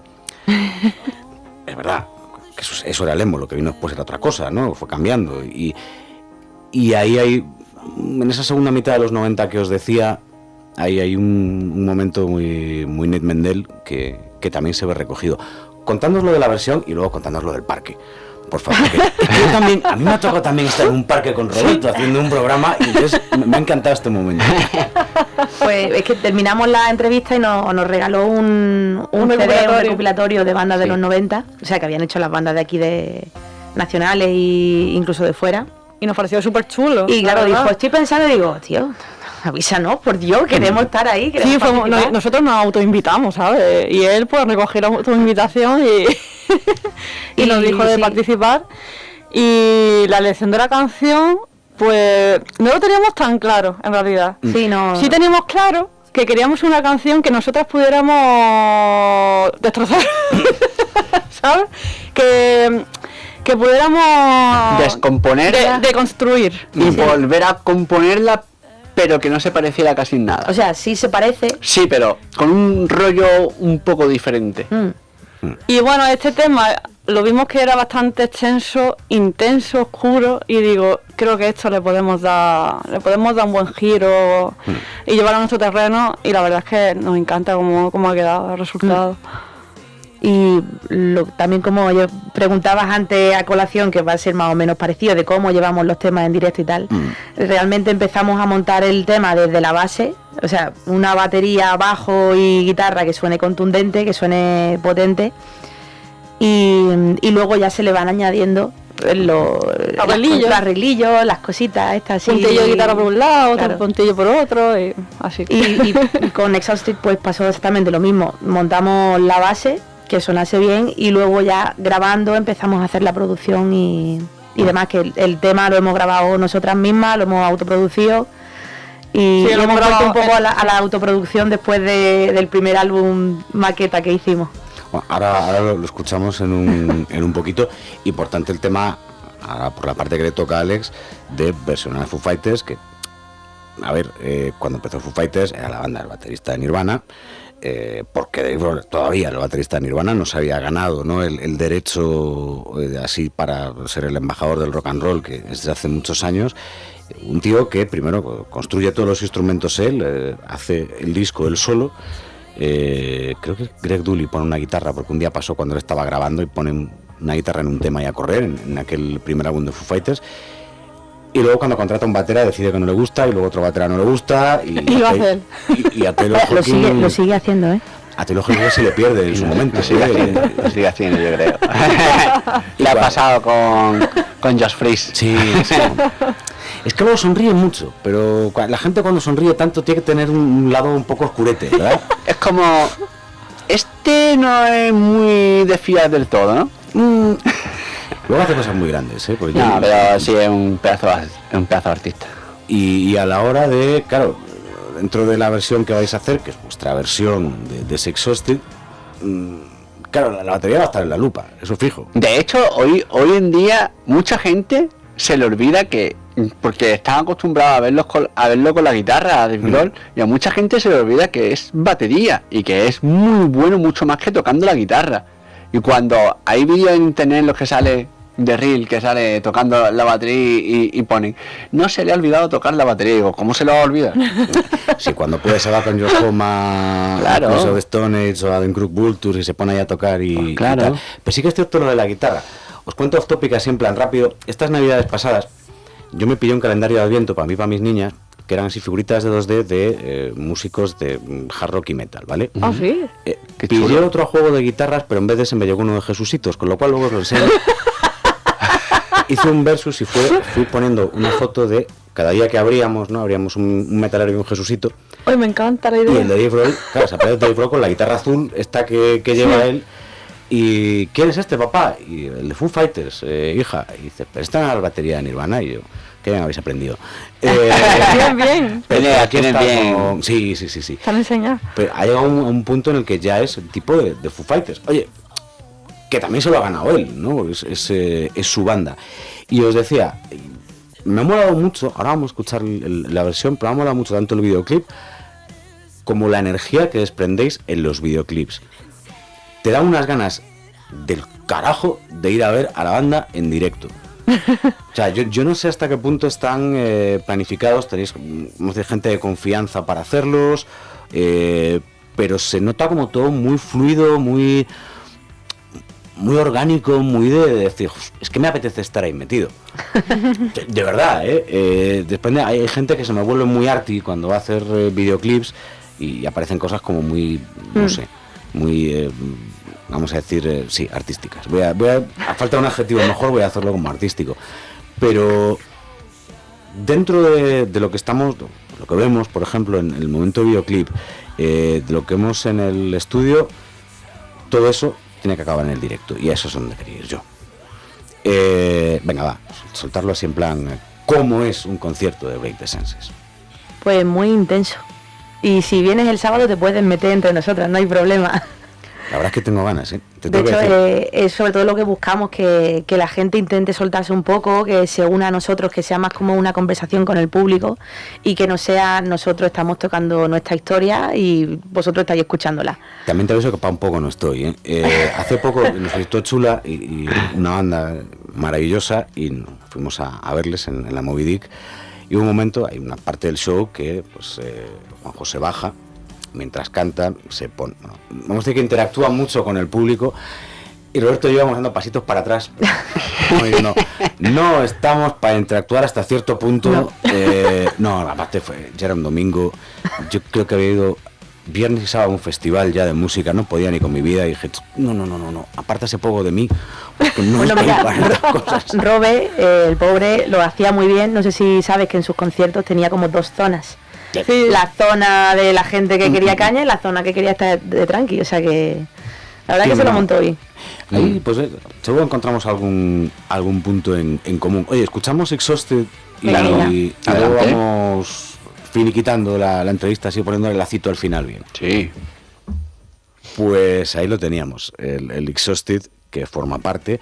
Es verdad, que eso era el emo, lo que vino después era otra cosa, ¿no? Fue cambiando. Y ahí hay, en esa segunda mitad de los 90 que os decía, ahí hay un momento muy Ned Mendel que también se ve recogido. Contándonos lo de la versión y luego contándonos lo del parque. Por favor, que yo también, a mí me ha tocado también estar en un parque con Roberto haciendo un programa y entonces me ha encantado este momento. Pues es que terminamos la entrevista y nos regaló un CD, un recopilatorio de bandas de los 90, o sea que habían hecho las bandas de aquí de nacionales e incluso de fuera. Y nos pareció súper chulo. Y claro, dijo, estoy pensando y digo, tío, avísanos, por Dios, queremos estar ahí. Sí, nosotros nos autoinvitamos, ¿sabes? Y él pues recogió la autoinvitación y nos dijo de participar. Y la elección de la canción, pues no lo teníamos tan claro, en realidad. Sí teníamos claro que queríamos una canción que nosotras pudiéramos destrozar, ¿sabes? Que pudiéramos descomponerla, deconstruir y volver a componerla, pero que no se pareciera casi en nada. O sea, sí se parece. Sí, pero con un rollo un poco diferente. Y bueno, este tema lo vimos que era bastante extenso, intenso, oscuro, y digo, creo que esto le podemos dar un buen giro y llevarlo a nuestro terreno, y la verdad es que nos encanta cómo ha quedado el resultado. Y también, como yo preguntabas antes a colación, que va a ser más o menos parecido de cómo llevamos los temas en directo y tal, realmente empezamos a montar el tema desde la base, o sea, una batería, bajo y guitarra que suene contundente, que suene potente, y luego ya se le van añadiendo los arreglillos, las cositas estas así. Puntillo de guitarra por un lado, otro puntillo por otro, y así. Y con Exhausted pues pasó exactamente lo mismo, montamos la base, que sonase bien, y luego ya grabando empezamos a hacer la producción y demás, que el tema lo hemos grabado nosotras mismas, lo hemos autoproducido y lo hemos vuelto un poco a la autoproducción después del primer álbum maqueta que hicimos. Bueno, ahora lo escuchamos en un poquito. Importante el tema, ahora por la parte que le toca a Alex, de versionar a Foo Fighters, que, a ver, cuando empezó Foo Fighters era la banda del baterista de Nirvana, porque Dave Grohl, todavía el baterista de Nirvana, no se había ganado, ¿no?, el derecho así para ser el embajador del rock and roll, que es desde hace muchos años. Un tío que primero construye todos los instrumentos él, hace el disco él solo. Creo que Greg Dooley pone una guitarra, porque un día pasó cuando él estaba grabando y pone una guitarra en un tema y a correr en aquel primer álbum de Foo Fighters. Y luego cuando contrata un batera decide que no le gusta, y luego otro batera no le gusta, y a Taylor Hawkins lo sigue haciendo, ¿eh? A Taylor Hawkins se le pierde en su momento. Lo sigue haciendo, yo creo. Le ha pasado con Josh Freese. Sí. Es que luego sonríe mucho, pero la gente cuando sonríe tanto tiene que tener un lado un poco oscurete, ¿verdad? Es como, este no es muy de fiar del todo, ¿no? Luego hace cosas muy grandes, ¿eh? No, pero sí es un pedazo de artista. Y a la hora de, claro, dentro de la versión que vais a hacer, que es vuestra versión de Exhausted, claro, la batería va a estar en la lupa, eso fijo. De hecho, hoy en día mucha gente se le olvida que, porque están acostumbrados a verlo con la guitarra de Grohl, y a mucha gente se le olvida que es batería y que es muy bueno, mucho más que tocando la guitarra. Y cuando hay vídeos en internet en los que sale de Reel, que sale tocando la batería y ponen, no se le ha olvidado tocar la batería. Digo, ¿cómo se lo va a olvidar? Sí, cuando puede se va con Josh Homme, claro, a de Stone Age o a The Crook Vultures y se pone ahí a tocar y tal. Pero sí que es cierto lo de la guitarra. Os cuento off topic así en plan rápido. Estas navidades pasadas yo me pillé un calendario de Adviento para mí y para mis niñas, que eran así figuritas de 2D de músicos de hard rock y metal, ¿vale? Ah, sí. Pillé otro juego de guitarras, pero en vez de ese me llegó uno de Jesucitos, con lo cual luego os lo enseño. hice un versus y fui poniendo una foto de cada día que abríamos, ¿no? Abríamos un metalero y un Jesucito. Ay, me encanta la idea. Y el de Dave Grohl, claro, se aparece Dave Grohl con la guitarra azul, esta que lleva él. Y ¿quién es este, papá? Y el de Foo Fighters, hija. Y dice, pero esta es la batería de Nirvana. Y yo, qué bien habéis aprendido. Bien. Pero aquí Tienes está bien. como- Sí. Se han enseñado. Pero ha llegado un punto en el que ya es el tipo de Foo Fighters. Oye, que también se lo ha ganado él, ¿no? Es su banda. Y os decía, me ha molado mucho, ahora vamos a escuchar la versión, pero me ha molado mucho tanto el videoclip como la energía que desprendéis en los videoclips. Te da unas ganas del carajo de ir a ver a la banda en directo. O sea, yo no sé hasta qué punto están planificados, tenéis vamos a decir, gente de confianza para hacerlos, pero se nota como todo muy fluido, muy orgánico, muy de decir, es que me apetece estar ahí metido. De verdad, después hay gente que se me vuelve muy arty cuando va a hacer videoclips y aparecen cosas como muy, no sé, muy, vamos a decir, sí, artísticas. A falta de un adjetivo mejor, voy a hacerlo como artístico. Pero dentro de lo que estamos, lo que vemos, por ejemplo, en el momento videoclip, de lo que vemos en el estudio, todo eso tiene que acabar en el directo, y a eso es donde quería ir yo. Venga, va, soltarlo así en plan, ¿cómo es un concierto de Break the Senses? Pues muy intenso. Y si vienes el sábado te puedes meter entre nosotras, no hay problema. La verdad es que tengo ganas, ¿eh? De hecho, es sobre todo lo que buscamos, que la gente intente soltarse un poco, que se una a nosotros, que sea más como una conversación con el público y que no sea nosotros estamos tocando nuestra historia y vosotros estáis escuchándola. También te aviso que para un poco no estoy, ¿eh? Hace poco nos visitó Chula y una banda maravillosa y fuimos a verles en la Moby Dick, y hubo un momento, hay una parte del show que pues Juanjo se baja, mientras canta, se pone, bueno, vamos a decir que interactúa mucho con el público, y Roberto y yo vamos dando pasitos para atrás. No estamos para interactuar hasta cierto punto. No, aparte ya era un domingo, yo creo que había ido viernes y sábado a un festival ya de música, no podía ni con mi vida, y dije, no, apártase poco de mí, porque no Bueno, estoy mira, para estas cosas. Robe, el pobre, lo hacía muy bien. No sé si sabes que en sus conciertos tenía como dos zonas. Sí. La zona de la gente que quería caña y la zona que quería estar de tranqui. O sea que la verdad Sí, que se lo no. montó bien. Ahí, pues seguro encontramos algún punto en común. Oye, escuchamos Exhausted y Venga. luego Adelante. vamos finiquitando la entrevista, así poniéndole el lacito al final bien. Sí. Pues ahí lo teníamos, el Exhausted, que forma parte,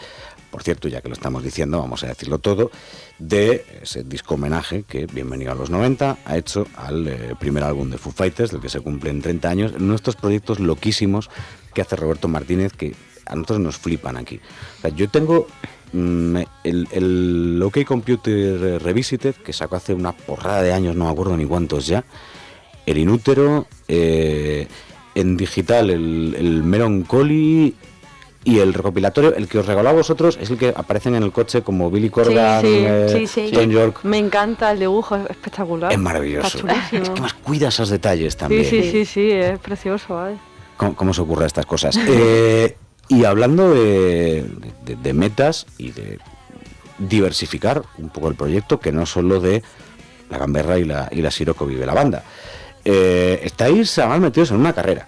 por cierto, ya que lo estamos diciendo, vamos a decirlo todo, de ese disco homenaje que Bienvenido a los 90 ha hecho al primer álbum de Foo Fighters, del que se cumplen 30 años, en nuestros proyectos loquísimos que hace Roberto Martínez, que a nosotros nos flipan aquí. O sea, yo tengo el OK Computer Revisited, que sacó hace una porrada de años, no me acuerdo ni cuántos ya, el Inútero, en digital el Melancholy, y el recopilatorio, el que os regaló a vosotros, es el que aparecen en el coche como Billy Corgan, Sí. Tom York. Me encanta el dibujo, es espectacular. Es maravilloso. Está chulísimo. Es que más cuida esos detalles también. Sí, es precioso, ¿vale? ¿Cómo se ocurren estas cosas? Y hablando de metas y de diversificar un poco el proyecto, que no solo de la gamberra y la siroco vive la banda. Estáis además metidos en una carrera.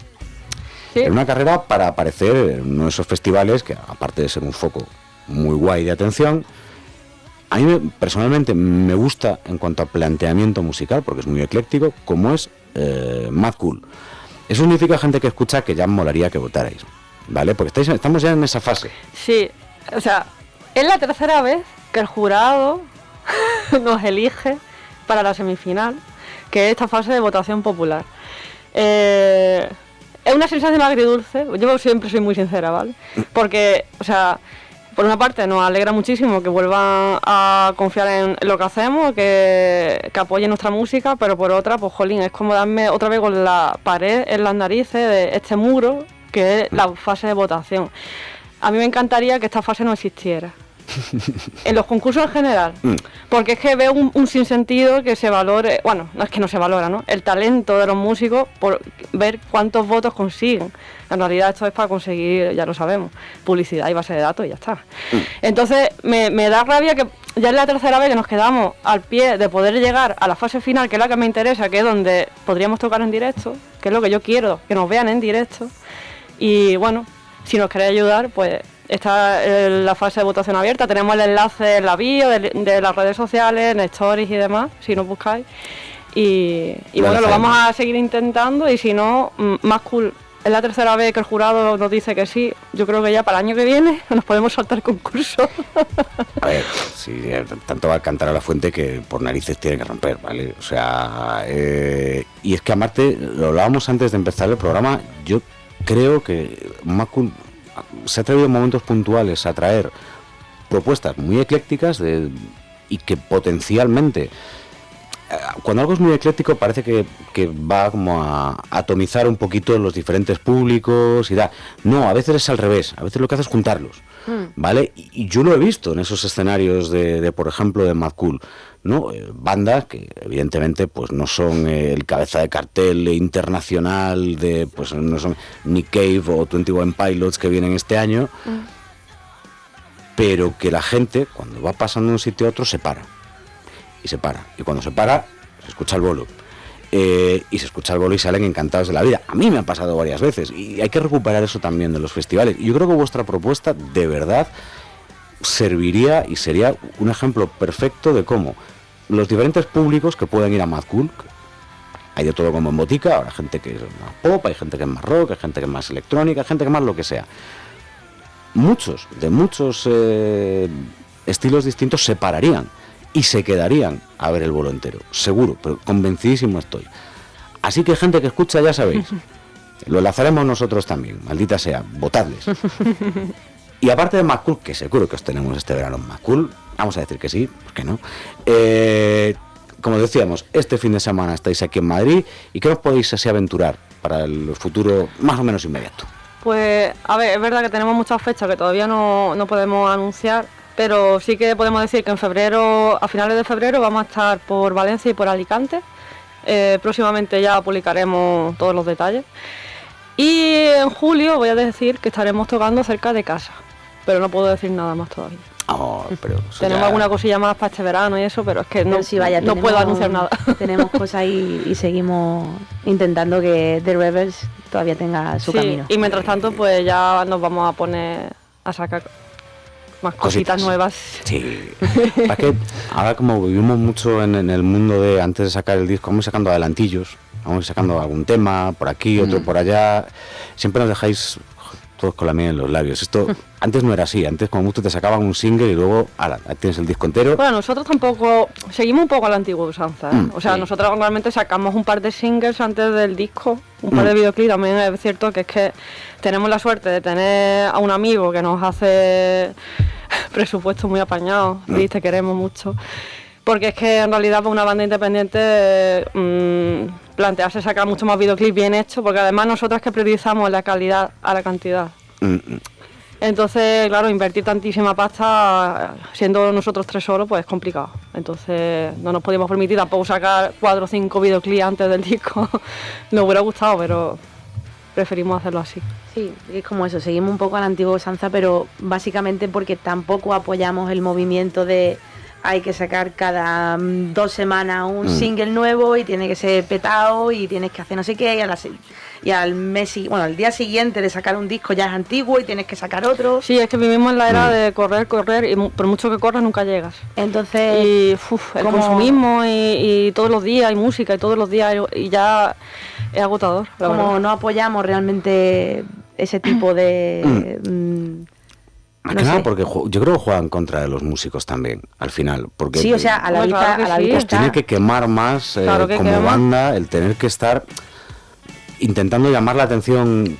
Sí. En una carrera para aparecer en uno de esos festivales que, aparte de ser un foco muy guay de atención, a mí personalmente me gusta en cuanto a planteamiento musical, porque es muy ecléctico, como es Mad Cool. Eso significa, gente que escucha, que ya molaría que votarais, ¿vale? Porque estamos ya en esa fase. Sí, o sea, es la tercera vez que el jurado nos elige para la semifinal, que es esta fase de votación popular. Es una sensación agridulce, yo siempre soy muy sincera, ¿vale? Porque, o sea, por una parte nos alegra muchísimo que vuelvan a confiar en lo que hacemos, que apoyen nuestra música, pero por otra, pues jolín, es como darme otra vez con la pared en las narices de este muro, que es la fase de votación. A mí me encantaría que esta fase no existiera. En los concursos en general, porque es que veo un sinsentido que se valore, bueno, no es que no se valora, ¿no? El talento de los músicos por ver cuántos votos consiguen. En realidad esto es para conseguir, ya lo sabemos, publicidad y base de datos y ya está. Entonces me da rabia que ya es la tercera vez que nos quedamos al pie de poder llegar a la fase final, que es la que me interesa, que es donde podríamos tocar en directo, que es lo que yo quiero, que nos vean en directo. Y bueno, si nos queréis ayudar, pues está la fase de votación abierta, tenemos el enlace en la bio de las redes sociales, en stories y demás, si nos buscáis. Y bueno, lo vamos a seguir intentando y si no, más cool. Es la tercera vez que el jurado nos dice que sí. Yo creo que ya para el año que viene nos podemos saltar el concurso. A ver, si tanto va a cantar a la fuente que por narices tiene que romper, ¿vale? O sea, y es que a Marte, lo hablábamos antes de empezar el programa, yo creo que Macul se ha atrevido en momentos puntuales a traer propuestas muy eclécticas y que potencialmente, cuando algo es muy ecléctico parece que va como a atomizar un poquito los diferentes públicos y da. No, a veces es al revés, a veces lo que hace es juntarlos, ¿vale? Y yo lo he visto en esos escenarios de por ejemplo, de Mad Cool, ¿no? Bandas que evidentemente pues no son el cabeza de cartel internacional de, pues no son Nick Cave o 21 Pilots que vienen este año, pero que la gente cuando va pasando de un sitio a otro se para. Y cuando se para, se escucha el bolo. Y se escucha el bolo y salen encantados de la vida. A mí me ha pasado varias veces y hay que recuperar eso también de los festivales. Y yo creo que vuestra propuesta de verdad serviría y sería un ejemplo perfecto de cómo los diferentes públicos que pueden ir a Mad Cool, hay de todo como en botica, habrá gente que es más pop, hay gente que es más rock, hay gente que es más electrónica, hay gente que es más lo que sea. Muchos estilos distintos se pararían y se quedarían a ver el bolo entero, seguro, pero convencidísimo estoy. Así que gente que escucha, ya sabéis, lo enlazaremos nosotros también, maldita sea, votadles. Y aparte de Mad Cool, que seguro que os tenemos este verano en Mad Cool, vamos a decir que sí, ¿por qué no? Como decíamos, este fin de semana estáis aquí en Madrid, ¿y qué os podéis así aventurar para el futuro más o menos inmediato? Pues, a ver, es verdad que tenemos muchas fechas que todavía no podemos anunciar, pero sí que podemos decir que en febrero, a finales de febrero, vamos a estar por Valencia y por Alicante. Próximamente ya publicaremos todos los detalles. Y en julio voy a decir que estaremos tocando cerca de casa, pero no puedo decir nada más todavía. Tenemos alguna cosilla más para este verano y eso, pero es que no puedo anunciar nada. Tenemos cosas y seguimos intentando que The Rebels todavía tenga su camino. Y mientras tanto, pues ya nos vamos a poner a sacar más cositas nuevas. Sí. Para que ahora como vivimos mucho en el mundo de antes de sacar el disco, vamos sacando adelantillos, vamos sacando algún tema por aquí, otro por allá. Siempre nos dejáis todos con la miel en los labios. Esto antes no era así, antes como mucho te sacaban un single y luego tienes el disco entero. Bueno, nosotros tampoco seguimos un poco a la antigua usanza, ¿eh? O sea, sí. Nosotros normalmente sacamos un par de singles antes del disco, un par de videoclips. También es cierto que es que tenemos la suerte de tener a un amigo que nos hace presupuesto muy apañado y te queremos mucho. Porque es que en realidad para una banda independiente plantearse sacar mucho más videoclips bien hechos, porque además nosotros que priorizamos la calidad a la cantidad. Entonces, claro, invertir tantísima pasta, siendo nosotros tres solos, pues es complicado. Entonces no nos podíamos permitir tampoco sacar 4 o 5 videoclips antes del disco. Nos hubiera gustado, pero preferimos hacerlo así. Sí, es como eso, seguimos un poco a la antigua usanza, pero básicamente porque tampoco apoyamos el movimiento de hay que sacar cada 2 semanas un single nuevo y tiene que ser petado y tienes que hacer no sé qué y al mes, bueno, al día siguiente de sacar un disco ya es antiguo y tienes que sacar otro. Sí, es que vivimos en la era de correr y por mucho que corras nunca llegas. Entonces, y el consumismo y todos los días hay música y todos los días y ya es agotador. Como no apoyamos realmente ese tipo de más que nada porque yo creo que juegan contra de los músicos también, al final. Porque sí, o sea, a la vista os tiene que quemar más como banda, el tener que estar intentando llamar la atención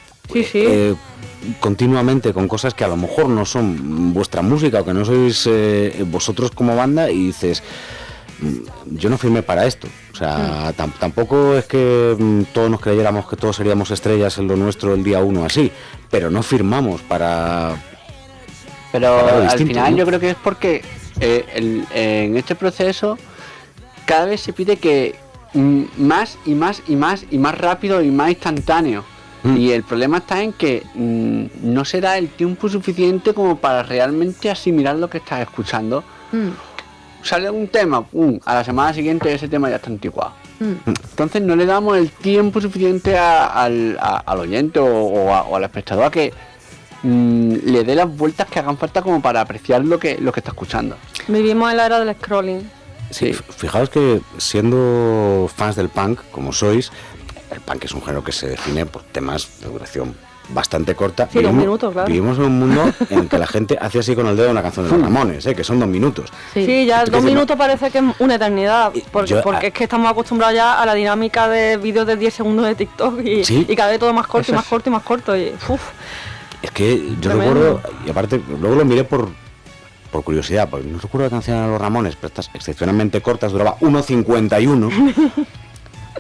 continuamente con cosas que a lo mejor no son vuestra música o que no sois vosotros como banda, y dices, yo no firmé para esto. O sea, tampoco es que todos nos creyéramos que todos seríamos estrellas en lo nuestro el día 1 así, pero no firmamos para Pero Algo al distinto, final ¿no? yo creo que es porque en este proceso cada vez se pide que más y más y más y más rápido y más instantáneo. Y el problema está en que no se da el tiempo suficiente como para realmente asimilar lo que estás escuchando. Sale un tema, a la semana siguiente ese tema ya está anticuado. Entonces no le damos el tiempo suficiente al oyente o al espectador a que le dé las vueltas que hagan falta como para apreciar lo que está escuchando. Vivimos en la era del scrolling. Sí, fijaos que siendo fans del punk, como sois, el punk es un género que se define por temas de duración bastante corta. Sí, 2 minutos, claro. Vivimos en un mundo en el que la gente hace así con el dedo una canción de los Ramones, que son 2 minutos. Sí, ya Tú 2 dices, minutos parece que es una eternidad, porque es que estamos acostumbrados ya a la dinámica de vídeos de 10 segundos de TikTok y cada vez todo más corto y más corto y más corto. Y, es que yo tremendo. recuerdo, y aparte luego lo miré por curiosidad, porque no recuerdo la canción de los Ramones, pero estas excepcionalmente cortas, duraba 1:51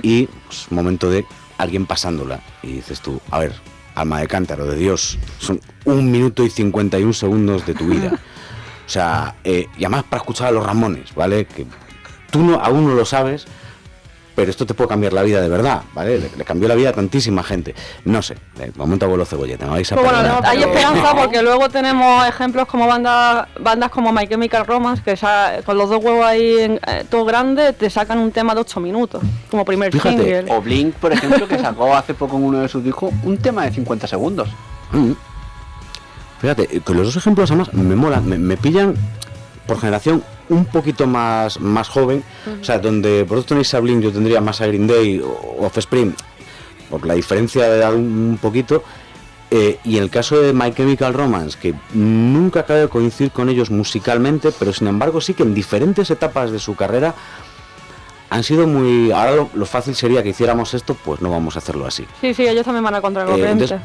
y pues, momento de alguien pasándola y dices tú, a ver, alma de cántaro de Dios, son 1 minuto y 51 segundos de tu vida. O sea, y además para escuchar a los Ramones, ¿vale? Que tú aún no lo sabes, pero esto te puede cambiar la vida de verdad, ¿vale? Le cambió la vida a tantísima gente. No sé, de momento abuelo cebolleta, me vais a Pero bueno, perdonar, hay pero- esperanza porque luego tenemos ejemplos como bandas como My Chemical Romance, que con los 2 huevos ahí todo grande te sacan un tema de 8 minutos, como primer Fíjate, single. O Blink, por ejemplo, que sacó hace poco en uno de sus discos un tema de 50 segundos. Fíjate, con los dos ejemplos además me molan, me pillan por generación un poquito más joven, o sea, donde vosotros tenéis a Blink, yo tendría más a Green Day o Offspring, por la diferencia de edad un poquito, y en el caso de My Chemical Romance, que nunca acabé de coincidir con ellos musicalmente, pero sin embargo sí que en diferentes etapas de su carrera han sido muy... Ahora lo fácil sería que hiciéramos esto, pues no vamos a hacerlo así. Sí, ellos también van a contracorriente. Entonces,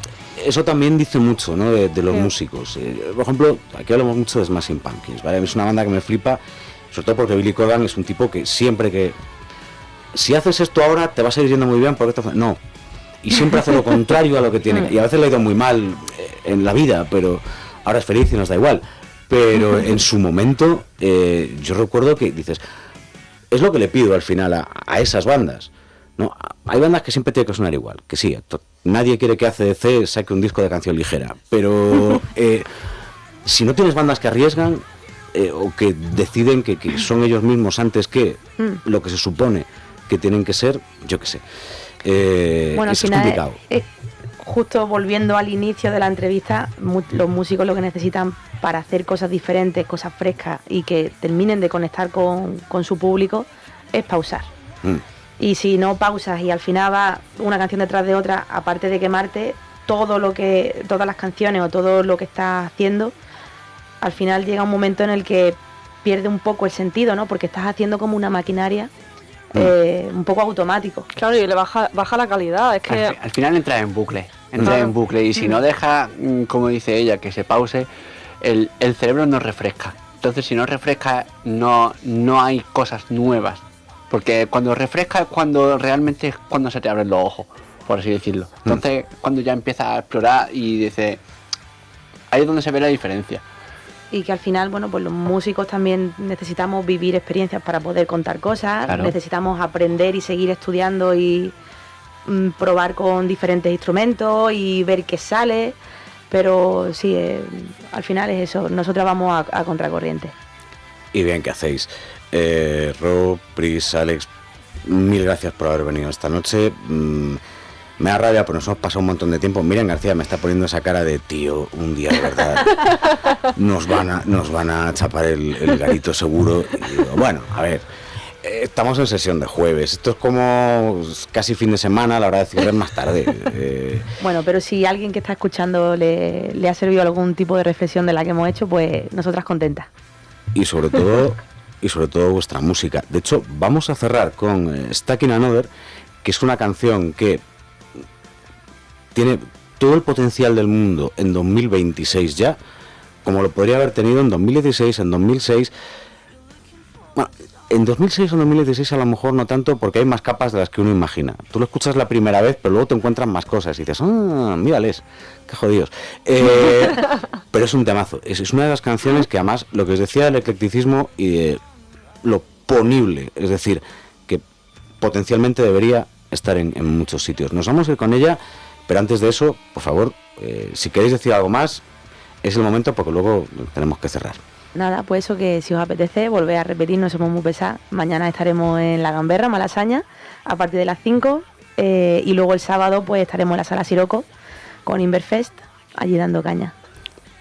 eso también dice mucho, ¿no? de los Sí. músicos. Por ejemplo, aquí hablamos mucho de Smashing Pumpkins, ¿vale? Es una banda que me flipa, sobre todo porque Billy Corgan es un tipo que siempre que... Si haces esto ahora, te va a seguir yendo muy bien, porque esto... No. Y siempre hace lo contrario a lo que tiene. Y a veces le ha ido muy mal en la vida, pero ahora es feliz y nos da igual. Pero en su momento, yo recuerdo que dices... Es lo que le pido al final a esas bandas, ¿no? Hay bandas que siempre tienen que sonar igual, que sí, nadie quiere que ACDC saque un disco de canción ligera, pero si no tienes bandas que arriesgan o que deciden que son ellos mismos antes que lo que se supone que tienen que ser, yo qué sé, Bueno, al eso es final complicado. Justo volviendo al inicio de la entrevista, los músicos lo que necesitan para hacer cosas diferentes, cosas frescas y que terminen de conectar con su público es pausar. Y si no pausas y al final va una canción detrás de otra, aparte de quemarte, todas las canciones o todo lo que estás haciendo, al final llega un momento en el que pierde un poco el sentido, ¿no? Porque estás haciendo como una maquinaria un poco automático. Claro, y le baja la calidad. Es que Al final entra en bucle. Y si no deja, como dice ella, que se pause, el cerebro no refresca. Entonces, si no refresca, no hay cosas nuevas. Porque cuando refresca es cuando realmente es cuando se te abren los ojos, por así decirlo. Entonces, cuando ya empiezas a explorar y dice, ahí es donde se ve la diferencia. Y que al final, bueno, pues los músicos también necesitamos vivir experiencias para poder contar cosas, Claro. necesitamos aprender y seguir estudiando y probar con diferentes instrumentos y ver qué sale, pero sí, al final es eso, nosotros vamos a contracorriente. Y bien que hacéis. Rob, Pris, Alex, mil gracias por haber venido esta noche. Me da rabia, pues nos hemos pasado un montón de tiempo. Miren, García me está poniendo esa cara de tío, un día de verdad nos van a chapar el garito seguro. Y digo, bueno, a ver, estamos en sesión de jueves. Esto es como casi fin de semana, la hora de cierre es más tarde. Bueno, pero si alguien que está escuchando le ha servido algún tipo de reflexión de la que hemos hecho, pues nosotras contentas. Y sobre todo vuestra música. De hecho, vamos a cerrar con Stuck in Another, que es una canción que tiene todo el potencial del mundo en 2026 ya, como lo podría haber tenido en 2016, en 2006. Bueno, En 2006 o 2016 a lo mejor no tanto, porque hay más capas de las que uno imagina. Tú lo escuchas la primera vez, pero luego te encuentras más cosas y dices, mírales, qué jodidos. Pero es un temazo, es una de las canciones que además, lo que os decía del eclecticismo y de lo ponible, es decir, que potencialmente debería estar en muchos sitios. Nos vamos a ir con ella, pero antes de eso, por favor, si queréis decir algo más, es el momento porque luego tenemos que cerrar. Nada, pues eso, que si os apetece, volver a repetir, no somos muy pesados. Mañana estaremos en La Gamberra, Malasaña, a partir de las 5. Y luego el sábado pues estaremos en la Sala Siroco con Inverfest, allí dando caña.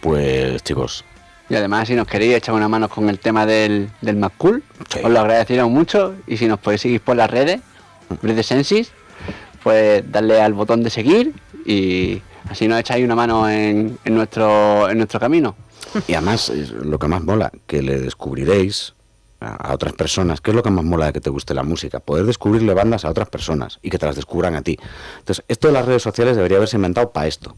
Pues chicos. Y además, si nos queréis echar una mano con el tema del Mad Cool, Sí. os lo agradeceríamos mucho. Y si nos podéis seguir por las redes, Break the Senses, pues darle al botón de seguir y así nos echáis una mano en nuestro camino. Y además, lo que más mola, que le descubriréis a otras personas. ¿Qué es lo que más mola de que te guste la música? Poder descubrirle bandas a otras personas y que te las descubran a ti. Entonces, esto de las redes sociales debería haberse inventado para esto,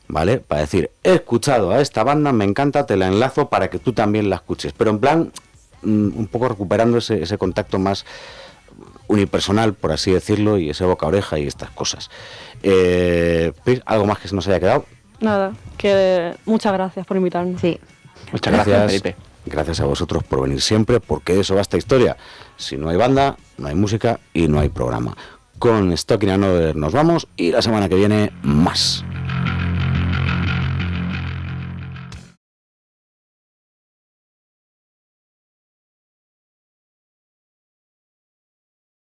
¿vale? Para decir, he escuchado a esta banda, me encanta, te la enlazo para que tú también la escuches. Pero en plan, un poco recuperando ese contacto más unipersonal, por así decirlo, y ese boca a oreja y estas cosas. ¿Algo más que se nos haya quedado? Nada, que muchas gracias por invitarme. Sí. Muchas gracias, Felipe. Gracias a vosotros por venir siempre, porque de eso va esta historia. Si no hay banda, no hay música y no hay programa. Con Stalking Another nos vamos y la semana que viene más.